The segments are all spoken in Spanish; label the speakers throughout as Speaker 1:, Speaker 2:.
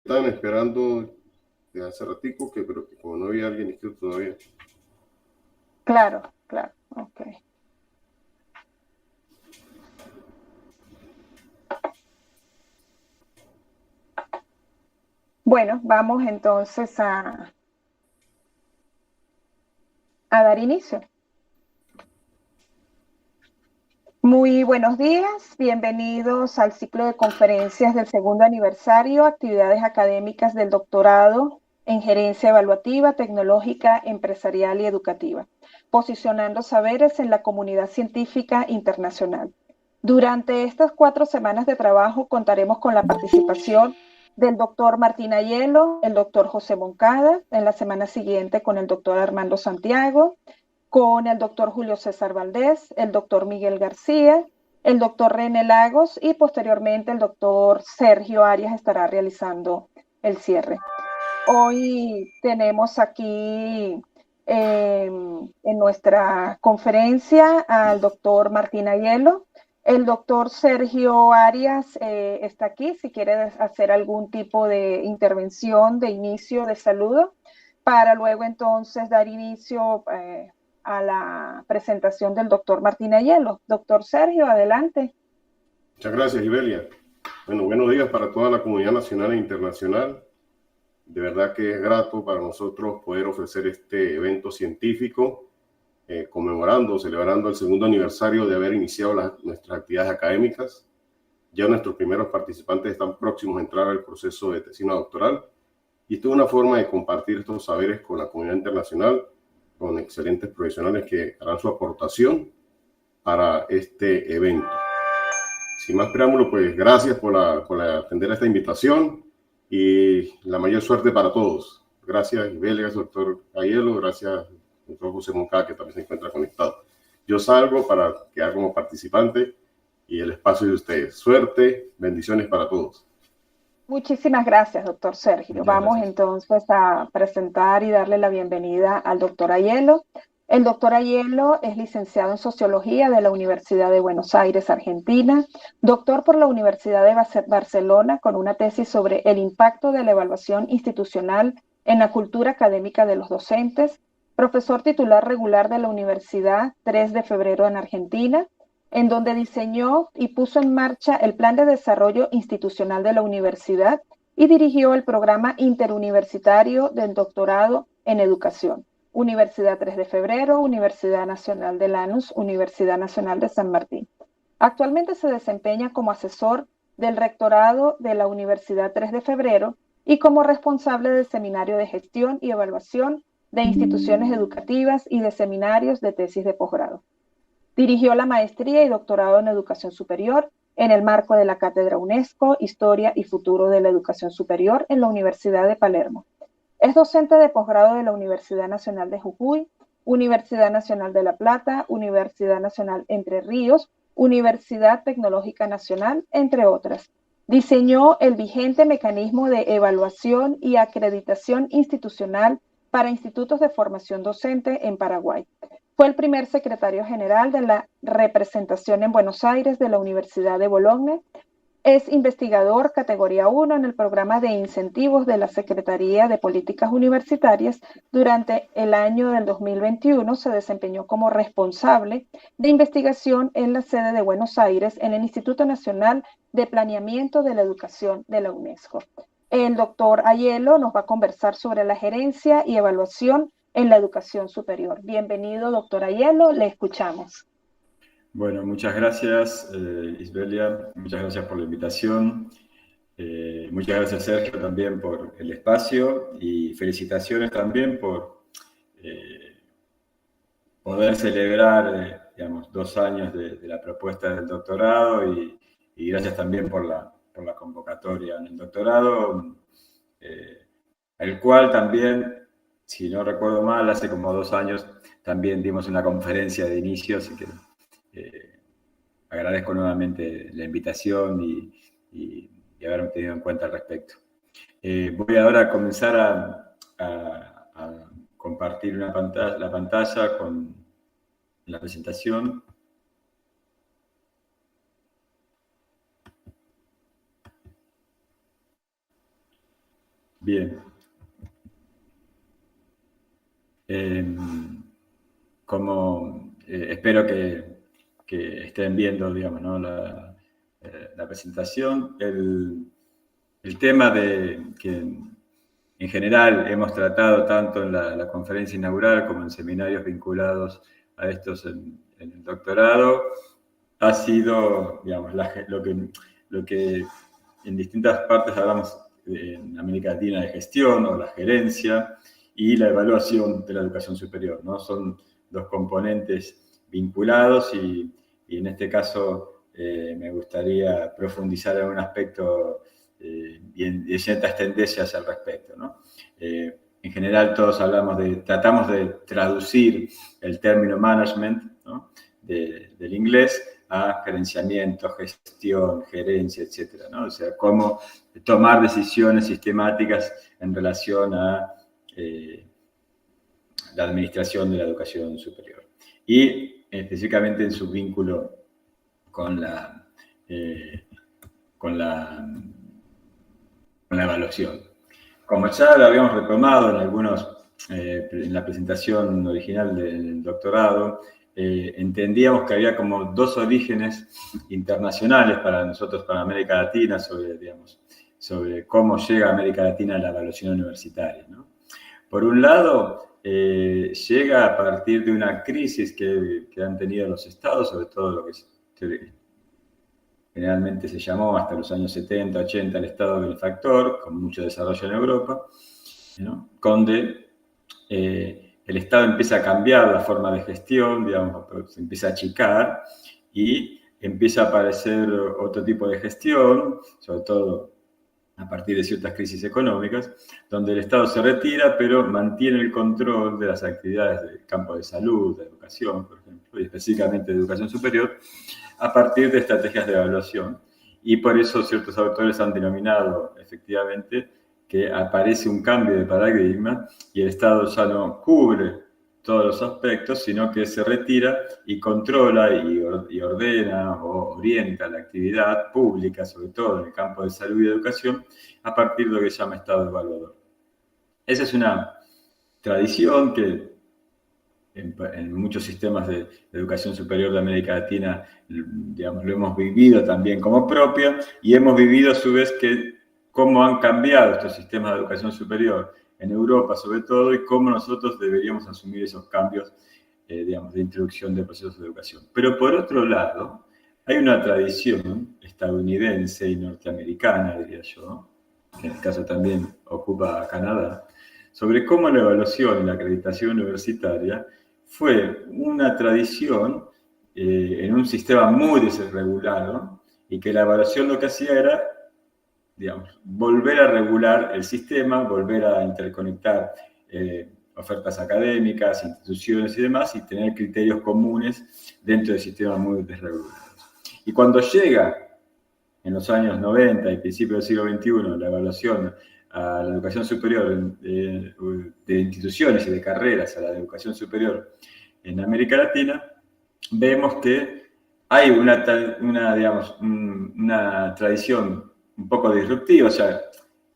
Speaker 1: estaban esperando de hace ratico, pero que como no había alguien inscrito todavía.
Speaker 2: Claro, claro, ok. Bueno, vamos entonces a dar inicio. Muy buenos días, bienvenidos al ciclo de conferencias del segundo aniversario, actividades académicas del doctorado en gerencia evaluativa, tecnológica, empresarial y educativa, posicionando saberes en la comunidad científica internacional. Durante estas 4 semanas de trabajo contaremos con la participación del doctor Martín Aiello, el doctor José Moncada, en la semana siguiente con el doctor Armando Santiago, con el doctor Julio César Valdés, el doctor Miguel García, el doctor René Lagos y posteriormente el doctor Sergio Arias estará realizando el cierre. Hoy tenemos aquí en nuestra conferencia al doctor Martín Aiello. El doctor Sergio Arias está aquí si quiere hacer algún tipo de intervención de inicio, de saludo, para luego entonces dar inicio a la presentación del doctor Martín Aiello. Doctor Sergio, adelante.
Speaker 1: Muchas gracias, Ibelia. Bueno, buenos días para toda la comunidad nacional e internacional. De verdad que es grato para nosotros poder ofrecer este evento científico, celebrando el segundo aniversario de haber iniciado nuestras actividades académicas. Ya nuestros primeros participantes están próximos a entrar al proceso de tesina doctoral y esto es una forma de compartir estos saberes con la comunidad internacional, con excelentes profesionales que harán su aportación para este evento. Sin más preámbulo, pues gracias por atender a esta invitación y la mayor suerte para todos. Gracias, Ibelia, gracias, doctor Aiello, gracias, doctor José Moncada, que también se encuentra conectado. Yo salgo para quedar como participante y el espacio de ustedes. Suerte, bendiciones para todos.
Speaker 2: Muchísimas gracias, doctor Sergio.
Speaker 3: Muchas
Speaker 2: Vamos
Speaker 3: gracias.
Speaker 2: entonces a presentar y darle la bienvenida al doctor Aiello. El doctor Aiello es licenciado en Sociología de la Universidad de Buenos Aires, Argentina, doctor por la Universidad de Barcelona con una tesis sobre el impacto de la evaluación institucional en la cultura académica de los docentes, profesor titular regular de la Universidad 3 de Febrero en Argentina, en donde diseñó y puso en marcha el Plan de Desarrollo Institucional de la Universidad y dirigió el programa interuniversitario del doctorado en educación. Universidad 3 de Febrero, Universidad Nacional de Lanús, Universidad Nacional de San Martín. Actualmente se desempeña como asesor del rectorado de la Universidad 3 de Febrero y como responsable del Seminario de Gestión y Evaluación de Instituciones Educativas y de seminarios de tesis de posgrado. Dirigió la maestría y doctorado en educación superior en el marco de la Cátedra UNESCO, Historia y Futuro de la Educación Superior en la Universidad de Palermo. Es docente de posgrado de la Universidad Nacional de Jujuy, Universidad Nacional de La Plata, Universidad Nacional Entre Ríos, Universidad Tecnológica Nacional, entre otras. Diseñó el vigente mecanismo de evaluación y acreditación institucional para institutos de formación docente en Paraguay. Fue el primer secretario general de la representación en Buenos Aires de la Universidad de Bologne. Es investigador categoría 1 en el programa de incentivos de la Secretaría de Políticas Universitarias. Durante el año del 2021 se desempeñó como responsable de investigación en la sede de Buenos Aires en el Instituto Nacional de Planeamiento de la Educación de la UNESCO. El doctor Aiello nos va a conversar sobre la gerencia y evaluación en la educación superior. Bienvenido, doctor Aiello, le escuchamos.
Speaker 3: Bueno, muchas gracias, Isbelia, muchas gracias por la invitación. Muchas gracias, Sergio, también por el espacio y felicitaciones también por poder celebrar, digamos, 2 años de la propuesta del doctorado y gracias también por la convocatoria en el doctorado, el cual también, si no recuerdo mal, hace como 2 años también dimos una conferencia de inicio, así que agradezco nuevamente la invitación y haberme tenido en cuenta al respecto. Voy ahora a comenzar a compartir la pantalla con la presentación. Bien. Como espero que estén viendo, digamos, ¿no? la presentación, el tema que en general hemos tratado tanto en la conferencia inaugural como en seminarios vinculados a estos en el doctorado, ha sido, digamos, lo que en distintas partes hablamos en América Latina de gestión o la gerencia y la evaluación de la educación superior, ¿no? Son dos componentes vinculados y en este caso me gustaría profundizar en un aspecto y ciertas tendencias al respecto, ¿no? En general todos tratamos de traducir el término management, ¿no? del inglés a gerenciamiento, gestión, gerencia, etcétera, ¿no? O sea, cómo tomar decisiones sistemáticas en relación a la administración de la educación superior. Y específicamente en su vínculo con la evaluación. Como ya lo habíamos retomado en la presentación original del doctorado, entendíamos que había como dos orígenes internacionales para nosotros, para América Latina, sobre cómo llega a América Latina la evaluación universitaria, ¿no? Por un lado, llega a partir de una crisis que han tenido los estados, sobre todo lo que generalmente se llamó hasta los años 70, 80 el estado benefactor, con mucho desarrollo en Europa, ¿no? Donde el Estado empieza a cambiar la forma de gestión, digamos, se empieza a achicar y empieza a aparecer otro tipo de gestión, sobre todo a partir de ciertas crisis económicas, donde el Estado se retira, pero mantiene el control de las actividades del campo de salud, de educación, por ejemplo, y específicamente de educación superior, a partir de estrategias de evaluación. Y por eso ciertos autores han denominado efectivamente que aparece un cambio de paradigma y el Estado ya no cubre todos los aspectos, sino que se retira y controla y ordena o orienta la actividad pública, sobre todo en el campo de salud y educación, a partir de lo que se llama Estado evaluador. Esa es una tradición que en muchos sistemas de educación superior de América Latina, digamos, lo hemos vivido también como propia y hemos vivido a su vez cómo han cambiado estos sistemas de educación superior en Europa sobre todo y cómo nosotros deberíamos asumir esos cambios, digamos, de introducción de procesos de educación. Pero por otro lado, hay una tradición estadounidense y norteamericana, diría yo, que en el caso también ocupa a Canadá, sobre cómo la evaluación y la acreditación universitaria fue una tradición en un sistema muy desregulado y que la evaluación lo que hacía era, digamos, volver a regular el sistema, volver a interconectar ofertas académicas, instituciones y demás, y tener criterios comunes dentro del sistema muy desregulados. Y cuando llega en los años 90 y principios del siglo XXI la evaluación a la educación superior de instituciones y de carreras a la educación superior en América Latina, vemos que hay una tradición un poco disruptiva, o sea,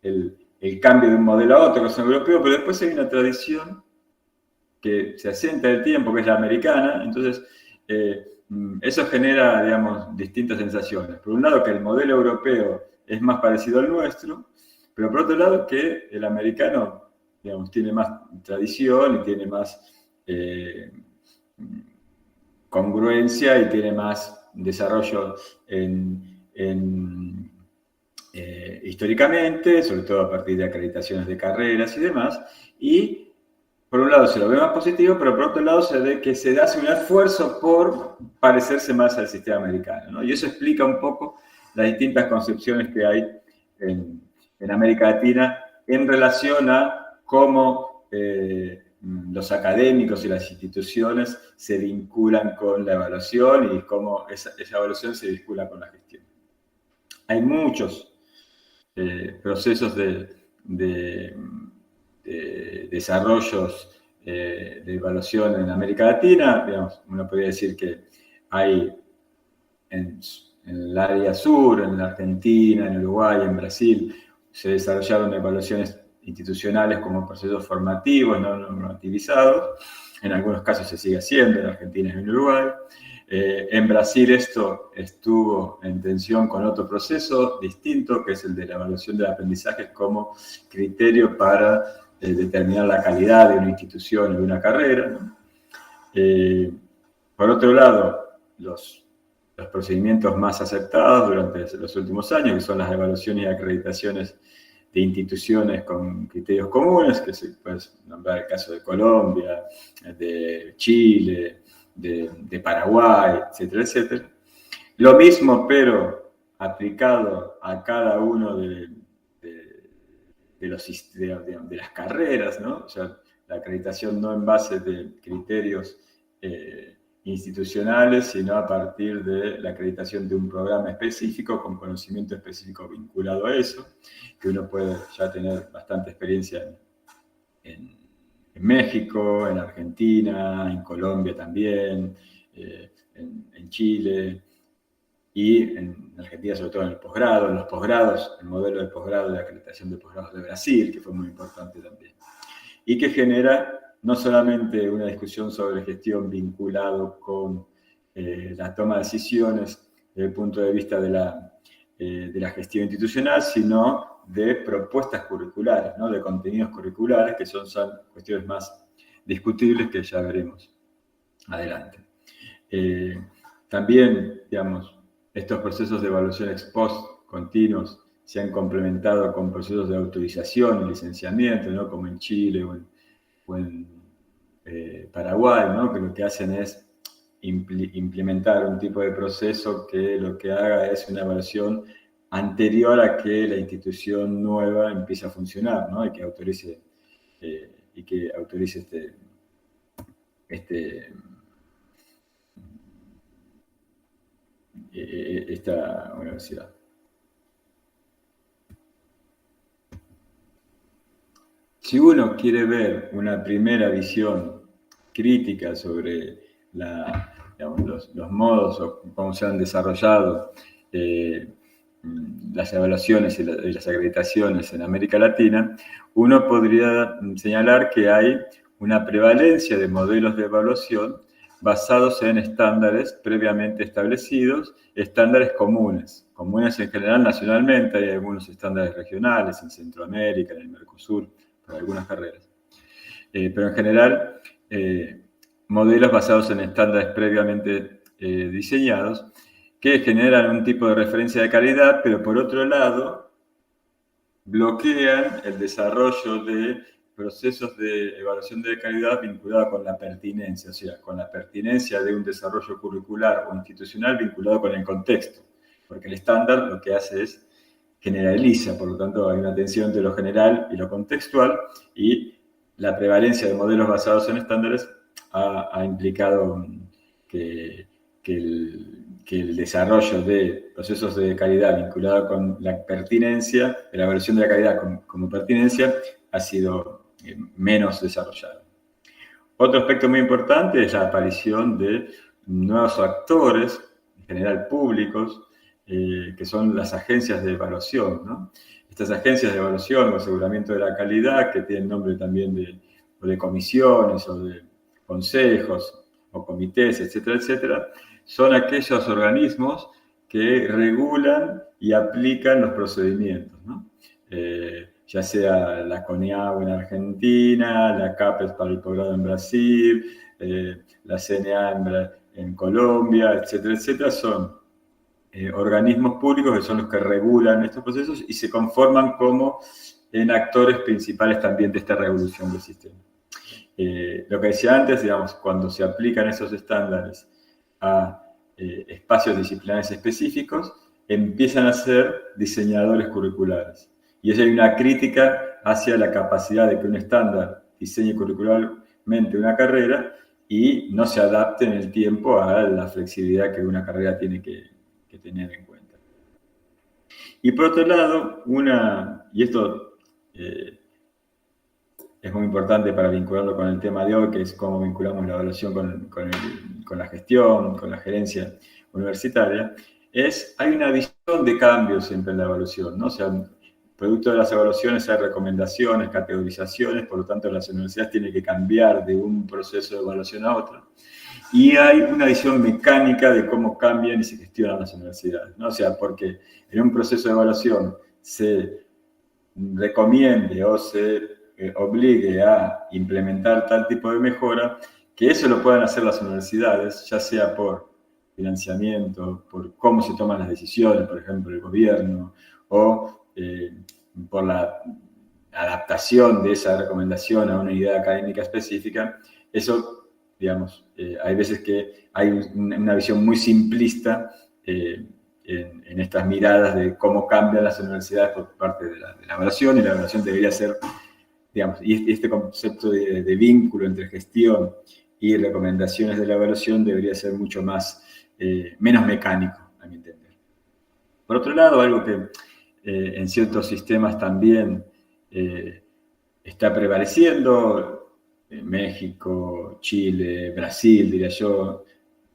Speaker 3: el cambio de un modelo a otro, que es europeo, pero después hay una tradición que se asienta en el tiempo, que es la americana, entonces eso genera, digamos, distintas sensaciones. Por un lado, que el modelo europeo es más parecido al nuestro, pero por otro lado, que el americano, digamos, tiene más tradición y tiene más congruencia y tiene más desarrollo históricamente, sobre todo a partir de acreditaciones de carreras y demás, y por un lado se lo ve más positivo, pero por otro lado se ve que se hace un esfuerzo por parecerse más al sistema americano, ¿no? Y eso explica un poco las distintas concepciones que hay en América Latina en relación a cómo los académicos y las instituciones se vinculan con la evaluación y cómo esa evaluación se vincula con la gestión. Hay muchos procesos de desarrollos de evaluación en América Latina. Digamos, uno podría decir que hay en el área sur, en la Argentina, en Uruguay, en Brasil, se desarrollaron evaluaciones institucionales como procesos formativos no normativizados. En algunos casos se sigue haciendo, en Argentina y en Uruguay. En Brasil esto estuvo en tensión con otro proceso distinto, que es el de la evaluación del aprendizaje como criterio para determinar la calidad de una institución o de una carrera, ¿no? Por otro lado, los procedimientos más aceptados durante los últimos años, que son las evaluaciones y acreditaciones de instituciones con criterios comunes, que se puede nombrar el caso de Colombia, de Chile, de Paraguay, etcétera, etcétera. Lo mismo, pero aplicado a cada uno de las carreras, ¿no? O sea, la acreditación no en base de criterios institucionales, sino a partir de la acreditación de un programa específico, con conocimiento específico vinculado a eso, que uno puede ya tener bastante experiencia en México, en Argentina, en Colombia también, en Chile, y en Argentina sobre todo en el posgrado, en los posgrados, el modelo de posgrado de acreditación de posgrados de Brasil, que fue muy importante también, y que genera no solamente una discusión sobre gestión vinculado con la toma de decisiones desde el punto de vista de la gestión institucional, sino de propuestas curriculares, ¿no? De contenidos curriculares, que son cuestiones más discutibles que ya veremos adelante. También, digamos, estos procesos de evaluación ex post continuos se han complementado con procesos de autorización y licenciamiento, ¿no? Como en Chile o en Paraguay, ¿no? Que lo que hacen es implementar un tipo de proceso que lo que haga es una evaluación anterior a que la institución nueva empiece a funcionar, ¿no? Y que autorice esta universidad. Si uno quiere ver una primera visión crítica sobre los modos o cómo se han desarrollado las evaluaciones y las acreditaciones en América Latina, uno podría señalar que hay una prevalencia de modelos de evaluación basados en estándares previamente establecidos, estándares comunes en general nacionalmente, hay algunos estándares regionales en Centroamérica, en el Mercosur, para algunas carreras. Pero en general, modelos basados en estándares previamente diseñados que generan un tipo de referencia de calidad, pero por otro lado, bloquean el desarrollo de procesos de evaluación de calidad vinculada con la pertinencia, o sea, con la pertinencia de un desarrollo curricular o institucional vinculado con el contexto, porque el estándar lo que hace es generaliza, por lo tanto hay una tensión entre lo general y lo contextual, y la prevalencia de modelos basados en estándares ha implicado que el desarrollo de procesos de calidad vinculado con la pertinencia, de la evaluación de la calidad como pertinencia, ha sido menos desarrollado. Otro aspecto muy importante es la aparición de nuevos actores, en general públicos, que son las agencias de evaluación, ¿no? Estas agencias de evaluación o aseguramiento de la calidad, que tienen nombre también de comisiones o de consejos o comités, etcétera, etcétera, son aquellos organismos que regulan y aplican los procedimientos, ¿no? Ya sea la CONIAB en Argentina, la CAPES para el posgrado en Brasil, la CNA en Colombia, etcétera, etcétera, son organismos públicos que son los que regulan estos procesos y se conforman como en actores principales también de esta revolución del sistema. Lo que decía antes, digamos, cuando se aplican esos estándares a espacios disciplinares específicos, empiezan a ser diseñadores curriculares. Y eso hay una crítica hacia la capacidad de que un estándar diseñe curricularmente una carrera y no se adapte en el tiempo a la flexibilidad que una carrera tiene que tener en cuenta. Y por otro lado, y esto es muy importante para vincularlo con el tema de hoy, que es cómo vinculamos la evaluación con la gestión, con la gerencia universitaria, hay una visión de cambio siempre en la evaluación, ¿no? O sea, producto de las evaluaciones hay recomendaciones, categorizaciones, por lo tanto las universidades tienen que cambiar de un proceso de evaluación a otro. Y hay una visión mecánica de cómo cambian y se gestionan las universidades, ¿no? O sea, porque en un proceso de evaluación se recomiende o se obligue a implementar tal tipo de mejora, que eso lo puedan hacer las universidades, ya sea por financiamiento, por cómo se toman las decisiones, por ejemplo, el gobierno, o por la adaptación de esa recomendación a una idea académica específica. Eso, digamos, hay veces que hay una visión muy simplista en estas miradas de cómo cambian las universidades por parte de la evaluación, y la evaluación debería ser, digamos, y este concepto de vínculo entre gestión y recomendaciones de la evaluación debería ser mucho más, menos mecánico, a mi entender. Por otro lado, algo que en ciertos sistemas también está prevaleciendo, México, Chile, Brasil, diría yo,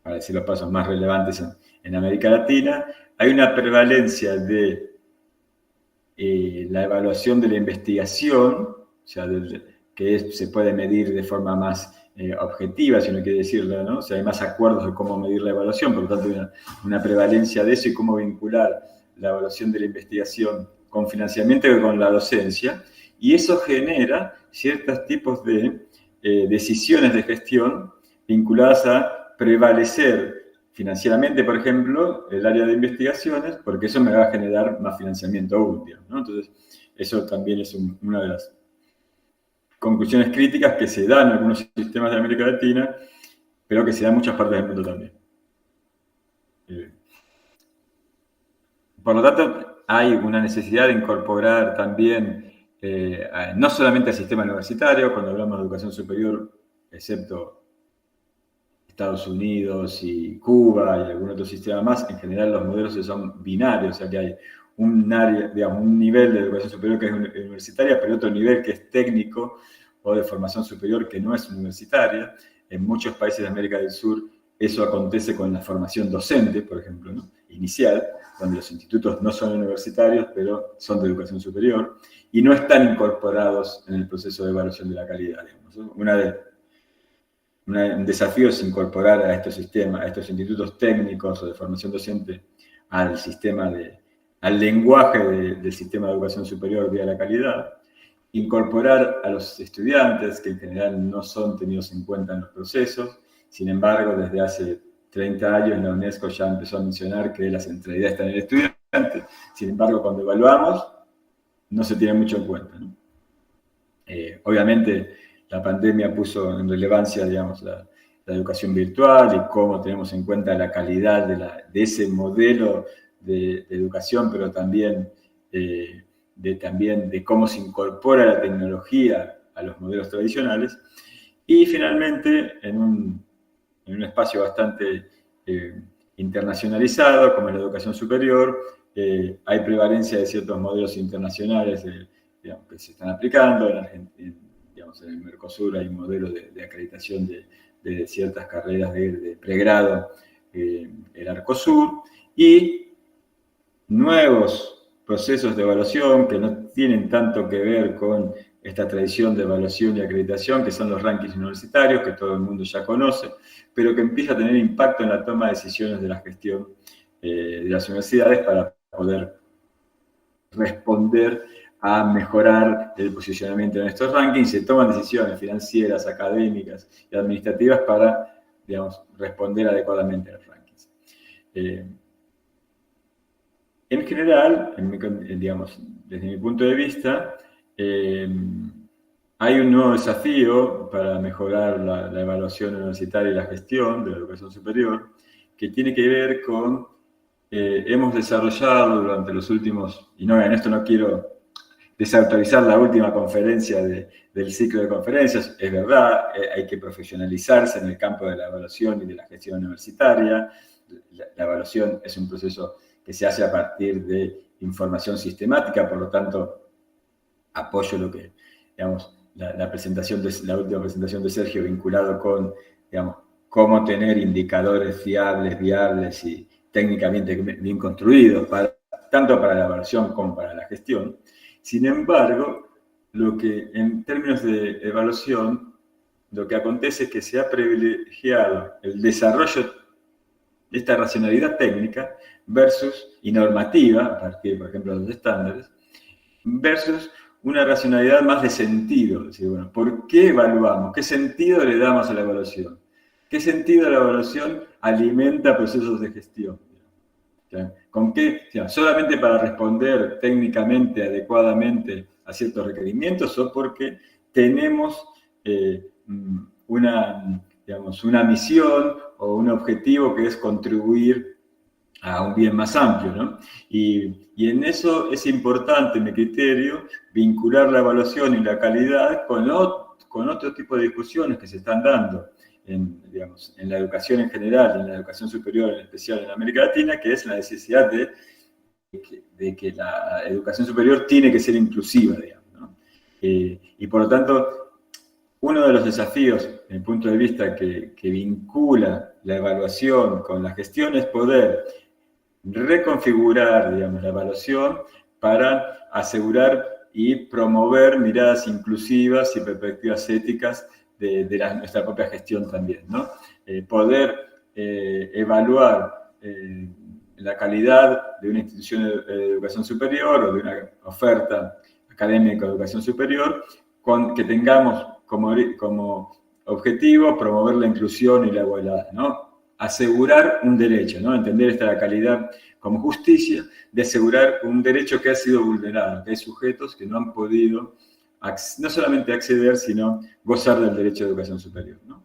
Speaker 3: para decir los pasos más relevantes en América Latina, hay una prevalencia de la evaluación de la investigación, o sea, se puede medir de forma más objetiva, si uno quiere decirlo, ¿no? O sea, hay más acuerdos de cómo medir la evaluación, por lo tanto hay una prevalencia de eso y cómo vincular la evaluación de la investigación con financiamiento y con la docencia, y eso genera ciertos tipos de decisiones de gestión vinculadas a prevalecer financieramente, por ejemplo, el área de investigaciones, porque eso me va a generar más financiamiento aún, ¿no? Entonces, eso también es una de las conclusiones críticas que se dan en algunos sistemas de América Latina, pero que se dan en muchas partes del mundo también. Por lo tanto, hay una necesidad de incorporar también, no solamente al sistema universitario, cuando hablamos de educación superior, excepto Estados Unidos y Cuba y algún otro sistema más, en general los modelos son binarios, o sea que hay un área, digamos, un nivel de educación superior que es universitaria, pero otro nivel que es técnico o de formación superior que no es universitaria. En muchos países de América del Sur eso acontece con la formación docente, por ejemplo, ¿no? Inicial, donde los institutos no son universitarios, pero son de educación superior, y no están incorporados en el proceso de evaluación de la calidad, digamos. Un desafío es incorporar a estos sistemas, a estos institutos técnicos o de formación docente al sistema al lenguaje del sistema de educación superior vía la calidad, incorporar a los estudiantes, que en general no son tenidos en cuenta en los procesos. Sin embargo, desde hace 30 años la UNESCO ya empezó a mencionar que la centralidad está en el estudiante. Sin embargo, cuando evaluamos, no se tiene mucho en cuenta, ¿no? Obviamente, la pandemia puso en relevancia, digamos, la educación virtual y cómo tenemos en cuenta la calidad de ese modelo de educación, pero también de cómo se incorpora la tecnología a los modelos tradicionales. Y finalmente, en un espacio bastante internacionalizado, como es la educación superior, hay prevalencia de ciertos modelos internacionales digamos, que se están aplicando. En Argentina, digamos, en el Mercosur hay modelos de acreditación de ciertas carreras de pregrado, el Arcosur, y nuevos procesos de evaluación que no tienen tanto que ver con esta tradición de evaluación y acreditación, que son los rankings universitarios, que todo el mundo ya conoce, pero que empieza a tener impacto en la toma de decisiones de la gestión de las universidades para poder responder a mejorar el posicionamiento en estos rankings. Se toman decisiones financieras, académicas y administrativas para, digamos, responder adecuadamente a los rankings. En general, digamos, desde mi punto de vista, hay un nuevo desafío para mejorar la evaluación universitaria y la gestión de la educación superior, que tiene que ver con, hemos desarrollado durante los últimos, y no, en esto no quiero desautorizar la última conferencia del ciclo de conferencias, es verdad, hay que profesionalizarse en el campo de la evaluación y de la gestión universitaria. La evaluación es un proceso que se hace a partir de información sistemática, por lo tanto, apoyo lo que, digamos, la última presentación de Sergio vinculado con, digamos, cómo tener indicadores fiables, viables y técnicamente bien construidos, tanto para la evaluación como para la gestión. Sin embargo, lo que en términos de evaluación, lo que acontece es que se ha privilegiado el desarrollo de esta racionalidad técnica versus, y normativa, a partir, por ejemplo, de los estándares, versus una racionalidad más de sentido. Es decir, bueno, ¿por qué evaluamos? ¿Qué sentido le damos a la evaluación? ¿Qué sentido la evaluación alimenta procesos de gestión? ¿Con qué? ¿Solamente para responder técnicamente, adecuadamente a ciertos requerimientos o porque tenemos una misión o un objetivo que es contribuir a un bien más amplio, ¿no? Y en eso es importante, en mi criterio, vincular la evaluación y la calidad con otro tipo de discusiones que se están dando en la educación en general, en la educación superior, en especial en América Latina, que es la necesidad de que la educación superior tiene que ser inclusiva, digamos, ¿no? Y por lo tanto, uno de los desafíos, desde mi punto de vista, que vincula la evaluación con la gestión es poder reconfigurar, digamos, la evaluación para asegurar y promover miradas inclusivas y perspectivas éticas de nuestra propia gestión también, ¿no? Poder evaluar la calidad de una institución de educación superior o de una oferta académica de educación superior, que tengamos como objetivo promover la inclusión y la igualdad, ¿no? Asegurar un derecho, ¿no? Entender esta calidad como justicia de asegurar un derecho que ha sido vulnerado, que hay sujetos que no han podido no solamente acceder, sino gozar del derecho de educación superior, ¿no?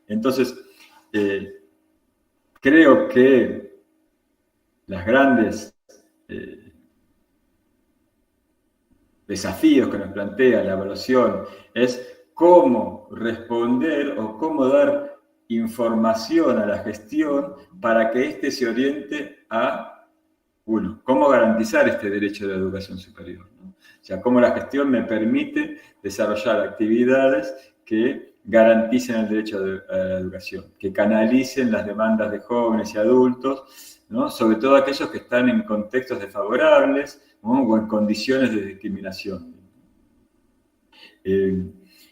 Speaker 3: Entonces, creo que las grandes desafíos que nos plantea la evaluación es cómo responder o cómo dar información a la gestión para que éste se oriente a, uno, cómo garantizar este derecho de la educación superior, ¿no? O sea, cómo la gestión me permite desarrollar actividades que garanticen el derecho a la educación, que canalicen las demandas de jóvenes y adultos, ¿no? Sobre todo aquellos que están en contextos desfavorables, ¿no? O en condiciones de discriminación.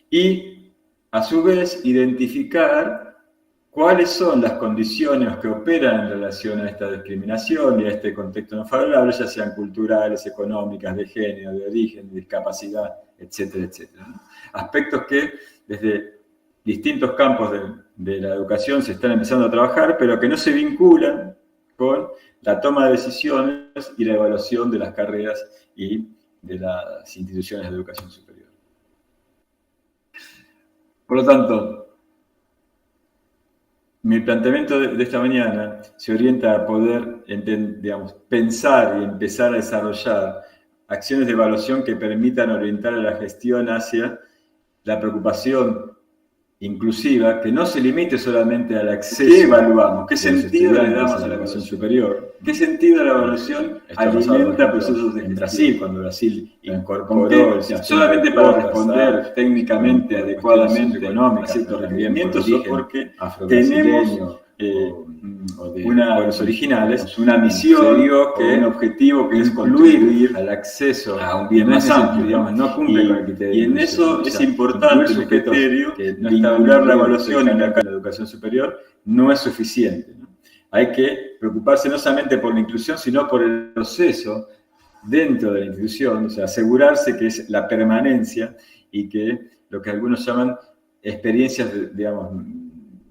Speaker 3: Y, a su vez, identificar cuáles son las condiciones que operan en relación a esta discriminación y a este contexto no favorable, ya sean culturales, económicas, de género, de origen, de discapacidad, etcétera, etcétera, ¿no? Aspectos que desde distintos campos de la educación se están empezando a trabajar, pero que no se vinculan con la toma de decisiones y la evaluación de las carreras y de las instituciones de educación superior. Por lo tanto, mi planteamiento de esta mañana se orienta a poder, pensar y empezar a desarrollar acciones de evaluación que permitan orientar a la gestión hacia la preocupación inclusiva, que no se limite solamente al acceso. ¿Qué evaluamos? ¿Qué sentido le damos a la educación superior? ¿Qué sentido la evaluación alimenta procesos de Brasil, cuando Brasil incorporó el sistema solamente para responder técnicamente, adecuadamente, económicas, a ciertos requerimientos, o porque tenemos pueblos originales, una misión, un objetivo que es contribuir al acceso a un bien más amplio, digamos, no cumple con el criterio. Y en eso es importante el criterio que vincular la evaluación en la educación superior no es suficiente, ¿no? Hay que preocuparse no solamente por la inclusión, sino por el proceso dentro de la institución, o sea, asegurarse que es la permanencia y que lo que algunos llaman experiencias,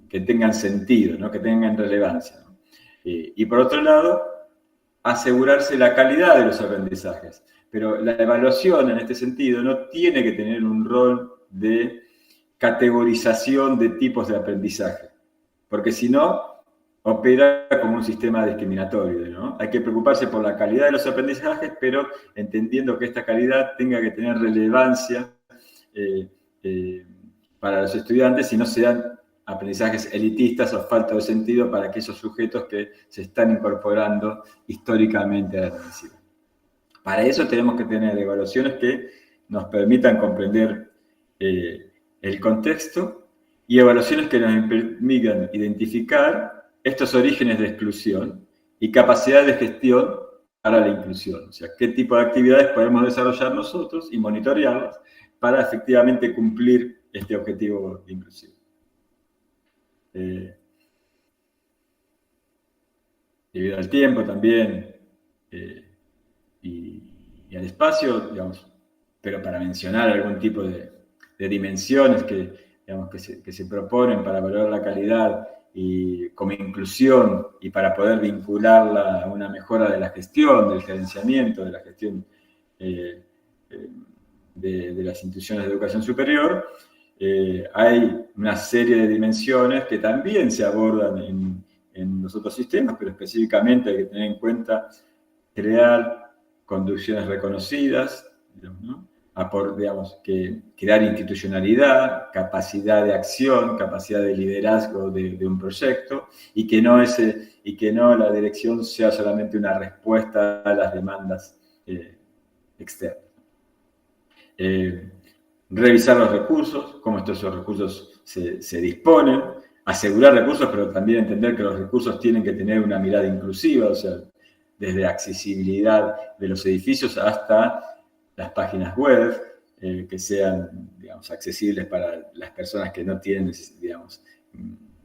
Speaker 3: que tengan sentido, ¿no? Que tengan relevancia, ¿no? Y por otro lado, asegurarse la calidad de los aprendizajes. Pero la evaluación en este sentido no tiene que tener un rol de categorización de tipos de aprendizaje, porque si no, opera como un sistema discriminatorio, ¿no? Hay que preocuparse por la calidad de los aprendizajes, pero entendiendo que esta calidad tenga que tener relevancia para los estudiantes y no sean aprendizajes elitistas o falta de sentido para aquellos sujetos que se están incorporando históricamente a la universidad. Para eso tenemos que tener evaluaciones que nos permitan comprender el contexto y evaluaciones que nos permitan identificar estos orígenes de exclusión y capacidad de gestión la inclusión. O sea, qué tipo de actividades podemos desarrollar nosotros y monitorearlas para efectivamente cumplir este objetivo de inclusión. Debido al tiempo también y al espacio, digamos, pero para mencionar algún tipo de dimensiones que se proponen para valorar la calidad y como inclusión y para poder vincularla a una mejora de la gestión, del gerenciamiento, de la gestión de las instituciones de educación superior, hay una serie de dimensiones que también se abordan en los otros sistemas, pero específicamente hay que tener en cuenta crear conducciones reconocidas, ¿no? Crear institucionalidad, capacidad de acción, capacidad de liderazgo de un proyecto, y que no la dirección sea solamente una respuesta a las demandas externas. Revisar los recursos, cómo esos recursos se disponen, asegurar recursos, pero también entender que los recursos tienen que tener una mirada inclusiva, o sea, desde accesibilidad de los edificios hasta las páginas web, que sean, digamos, accesibles para las personas que no tienen, digamos,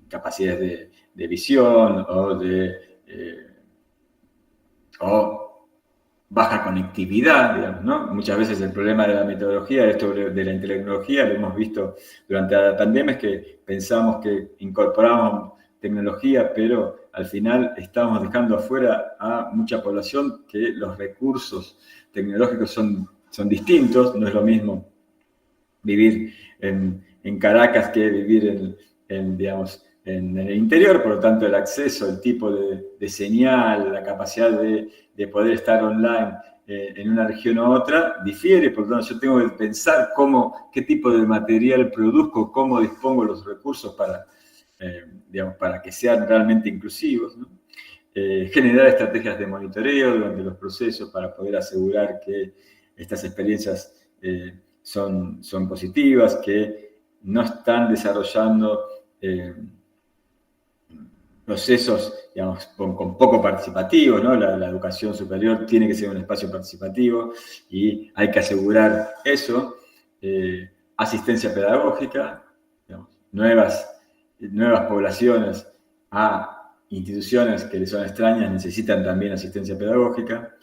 Speaker 3: capacidades de visión o baja conectividad, digamos, ¿no? Muchas veces el problema de la metodología, esto de la tecnología, lo hemos visto durante la pandemia, es que pensamos que incorporamos tecnología, pero al final estamos dejando afuera a mucha población que los recursos tecnológicos son distintos. No es lo mismo vivir en Caracas que vivir en el interior, por lo tanto el acceso, el tipo de señal, la capacidad de poder estar online en una región u otra difiere, por lo tanto yo tengo que pensar qué tipo de material produzco, cómo dispongo los recursos para que sean realmente inclusivos, ¿no? Generar estrategias de monitoreo durante los procesos para poder asegurar que estas experiencias son positivas, que no están desarrollando procesos, digamos, con poco participativos, ¿no? La educación superior tiene que ser un espacio participativo y hay que asegurar eso. Asistencia pedagógica, digamos, nuevas poblaciones a instituciones que les son extrañas necesitan también asistencia pedagógica,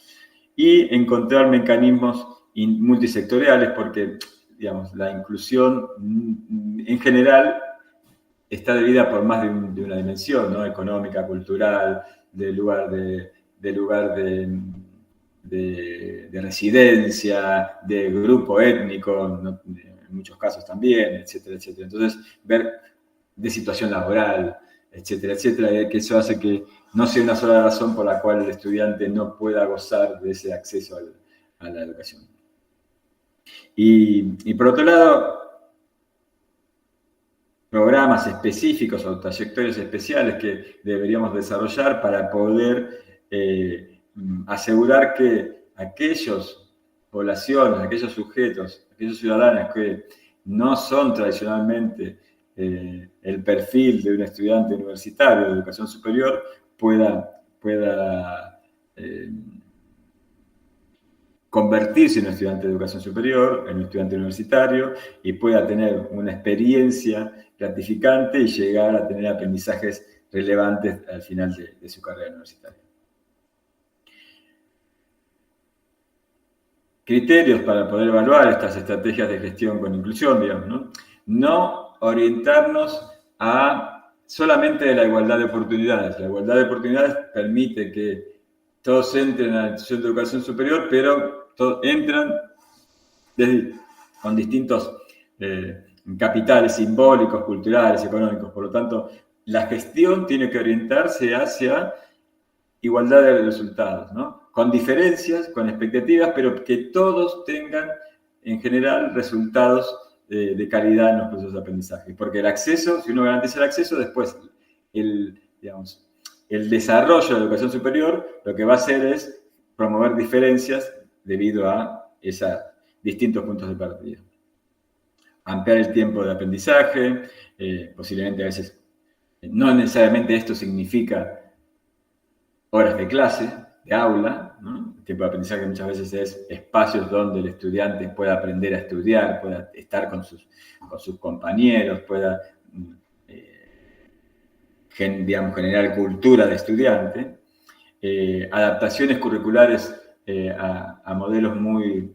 Speaker 3: y encontrar mecanismos multisectoriales, porque, digamos, la inclusión en general está debida por más de una dimensión, ¿no? Económica, cultural, de lugar de residencia, de grupo étnico, ¿no? En muchos casos también, etcétera, etcétera. Entonces, ver de situación laboral, etcétera, etcétera, y que eso hace que no sea una sola razón por la cual el estudiante no pueda gozar de ese acceso a la educación. Y por otro lado, programas específicos o trayectorias especiales que deberíamos desarrollar para poder asegurar que aquellas poblaciones, aquellos sujetos, aquellos ciudadanos que no son tradicionalmente el perfil de un estudiante universitario de educación superior pueda convertirse en un estudiante de educación superior, en un estudiante universitario, y pueda tener una experiencia gratificante y llegar a tener aprendizajes relevantes al final de su carrera universitaria. Criterios para poder evaluar estas estrategias de gestión con inclusión, digamos, ¿no? No orientarnos a solamente de la igualdad de oportunidades. La igualdad de oportunidades permite que todos entren a la institución de educación superior, pero todos entran con distintos capitales simbólicos, culturales, económicos. Por lo tanto, la gestión tiene que orientarse hacia igualdad de resultados, ¿no? Con diferencias, con expectativas, pero que todos tengan, en general, resultados de calidad en los procesos de aprendizaje. Porque el acceso, si uno garantiza el acceso, después el desarrollo de la educación superior lo que va a hacer es promover diferencias debido a esos distintos puntos de partida. Ampliar el tiempo de aprendizaje, posiblemente a veces, no necesariamente esto significa horas de clase, de aula, ¿no? El tiempo de aprendizaje muchas veces es espacios donde el estudiante pueda aprender a estudiar, pueda estar con sus compañeros, pueda generar cultura de estudiante. Adaptaciones curriculares a modelos muy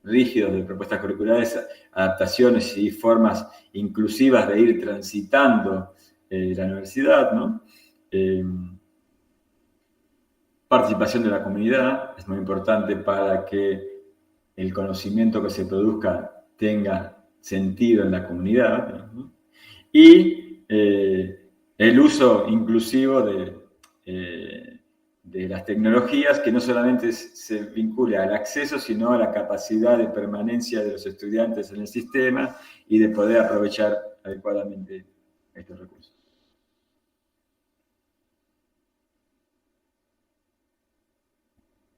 Speaker 3: rígidos de propuestas curriculares, adaptaciones y formas inclusivas de ir transitando la universidad, ¿no? Participación de la comunidad es muy importante para que el conocimiento que se produzca tenga sentido en la comunidad, ¿no? Y el uso inclusivo de las tecnologías, que no solamente se vincule al acceso, sino a la capacidad de permanencia de los estudiantes en el sistema y de poder aprovechar adecuadamente estos recursos.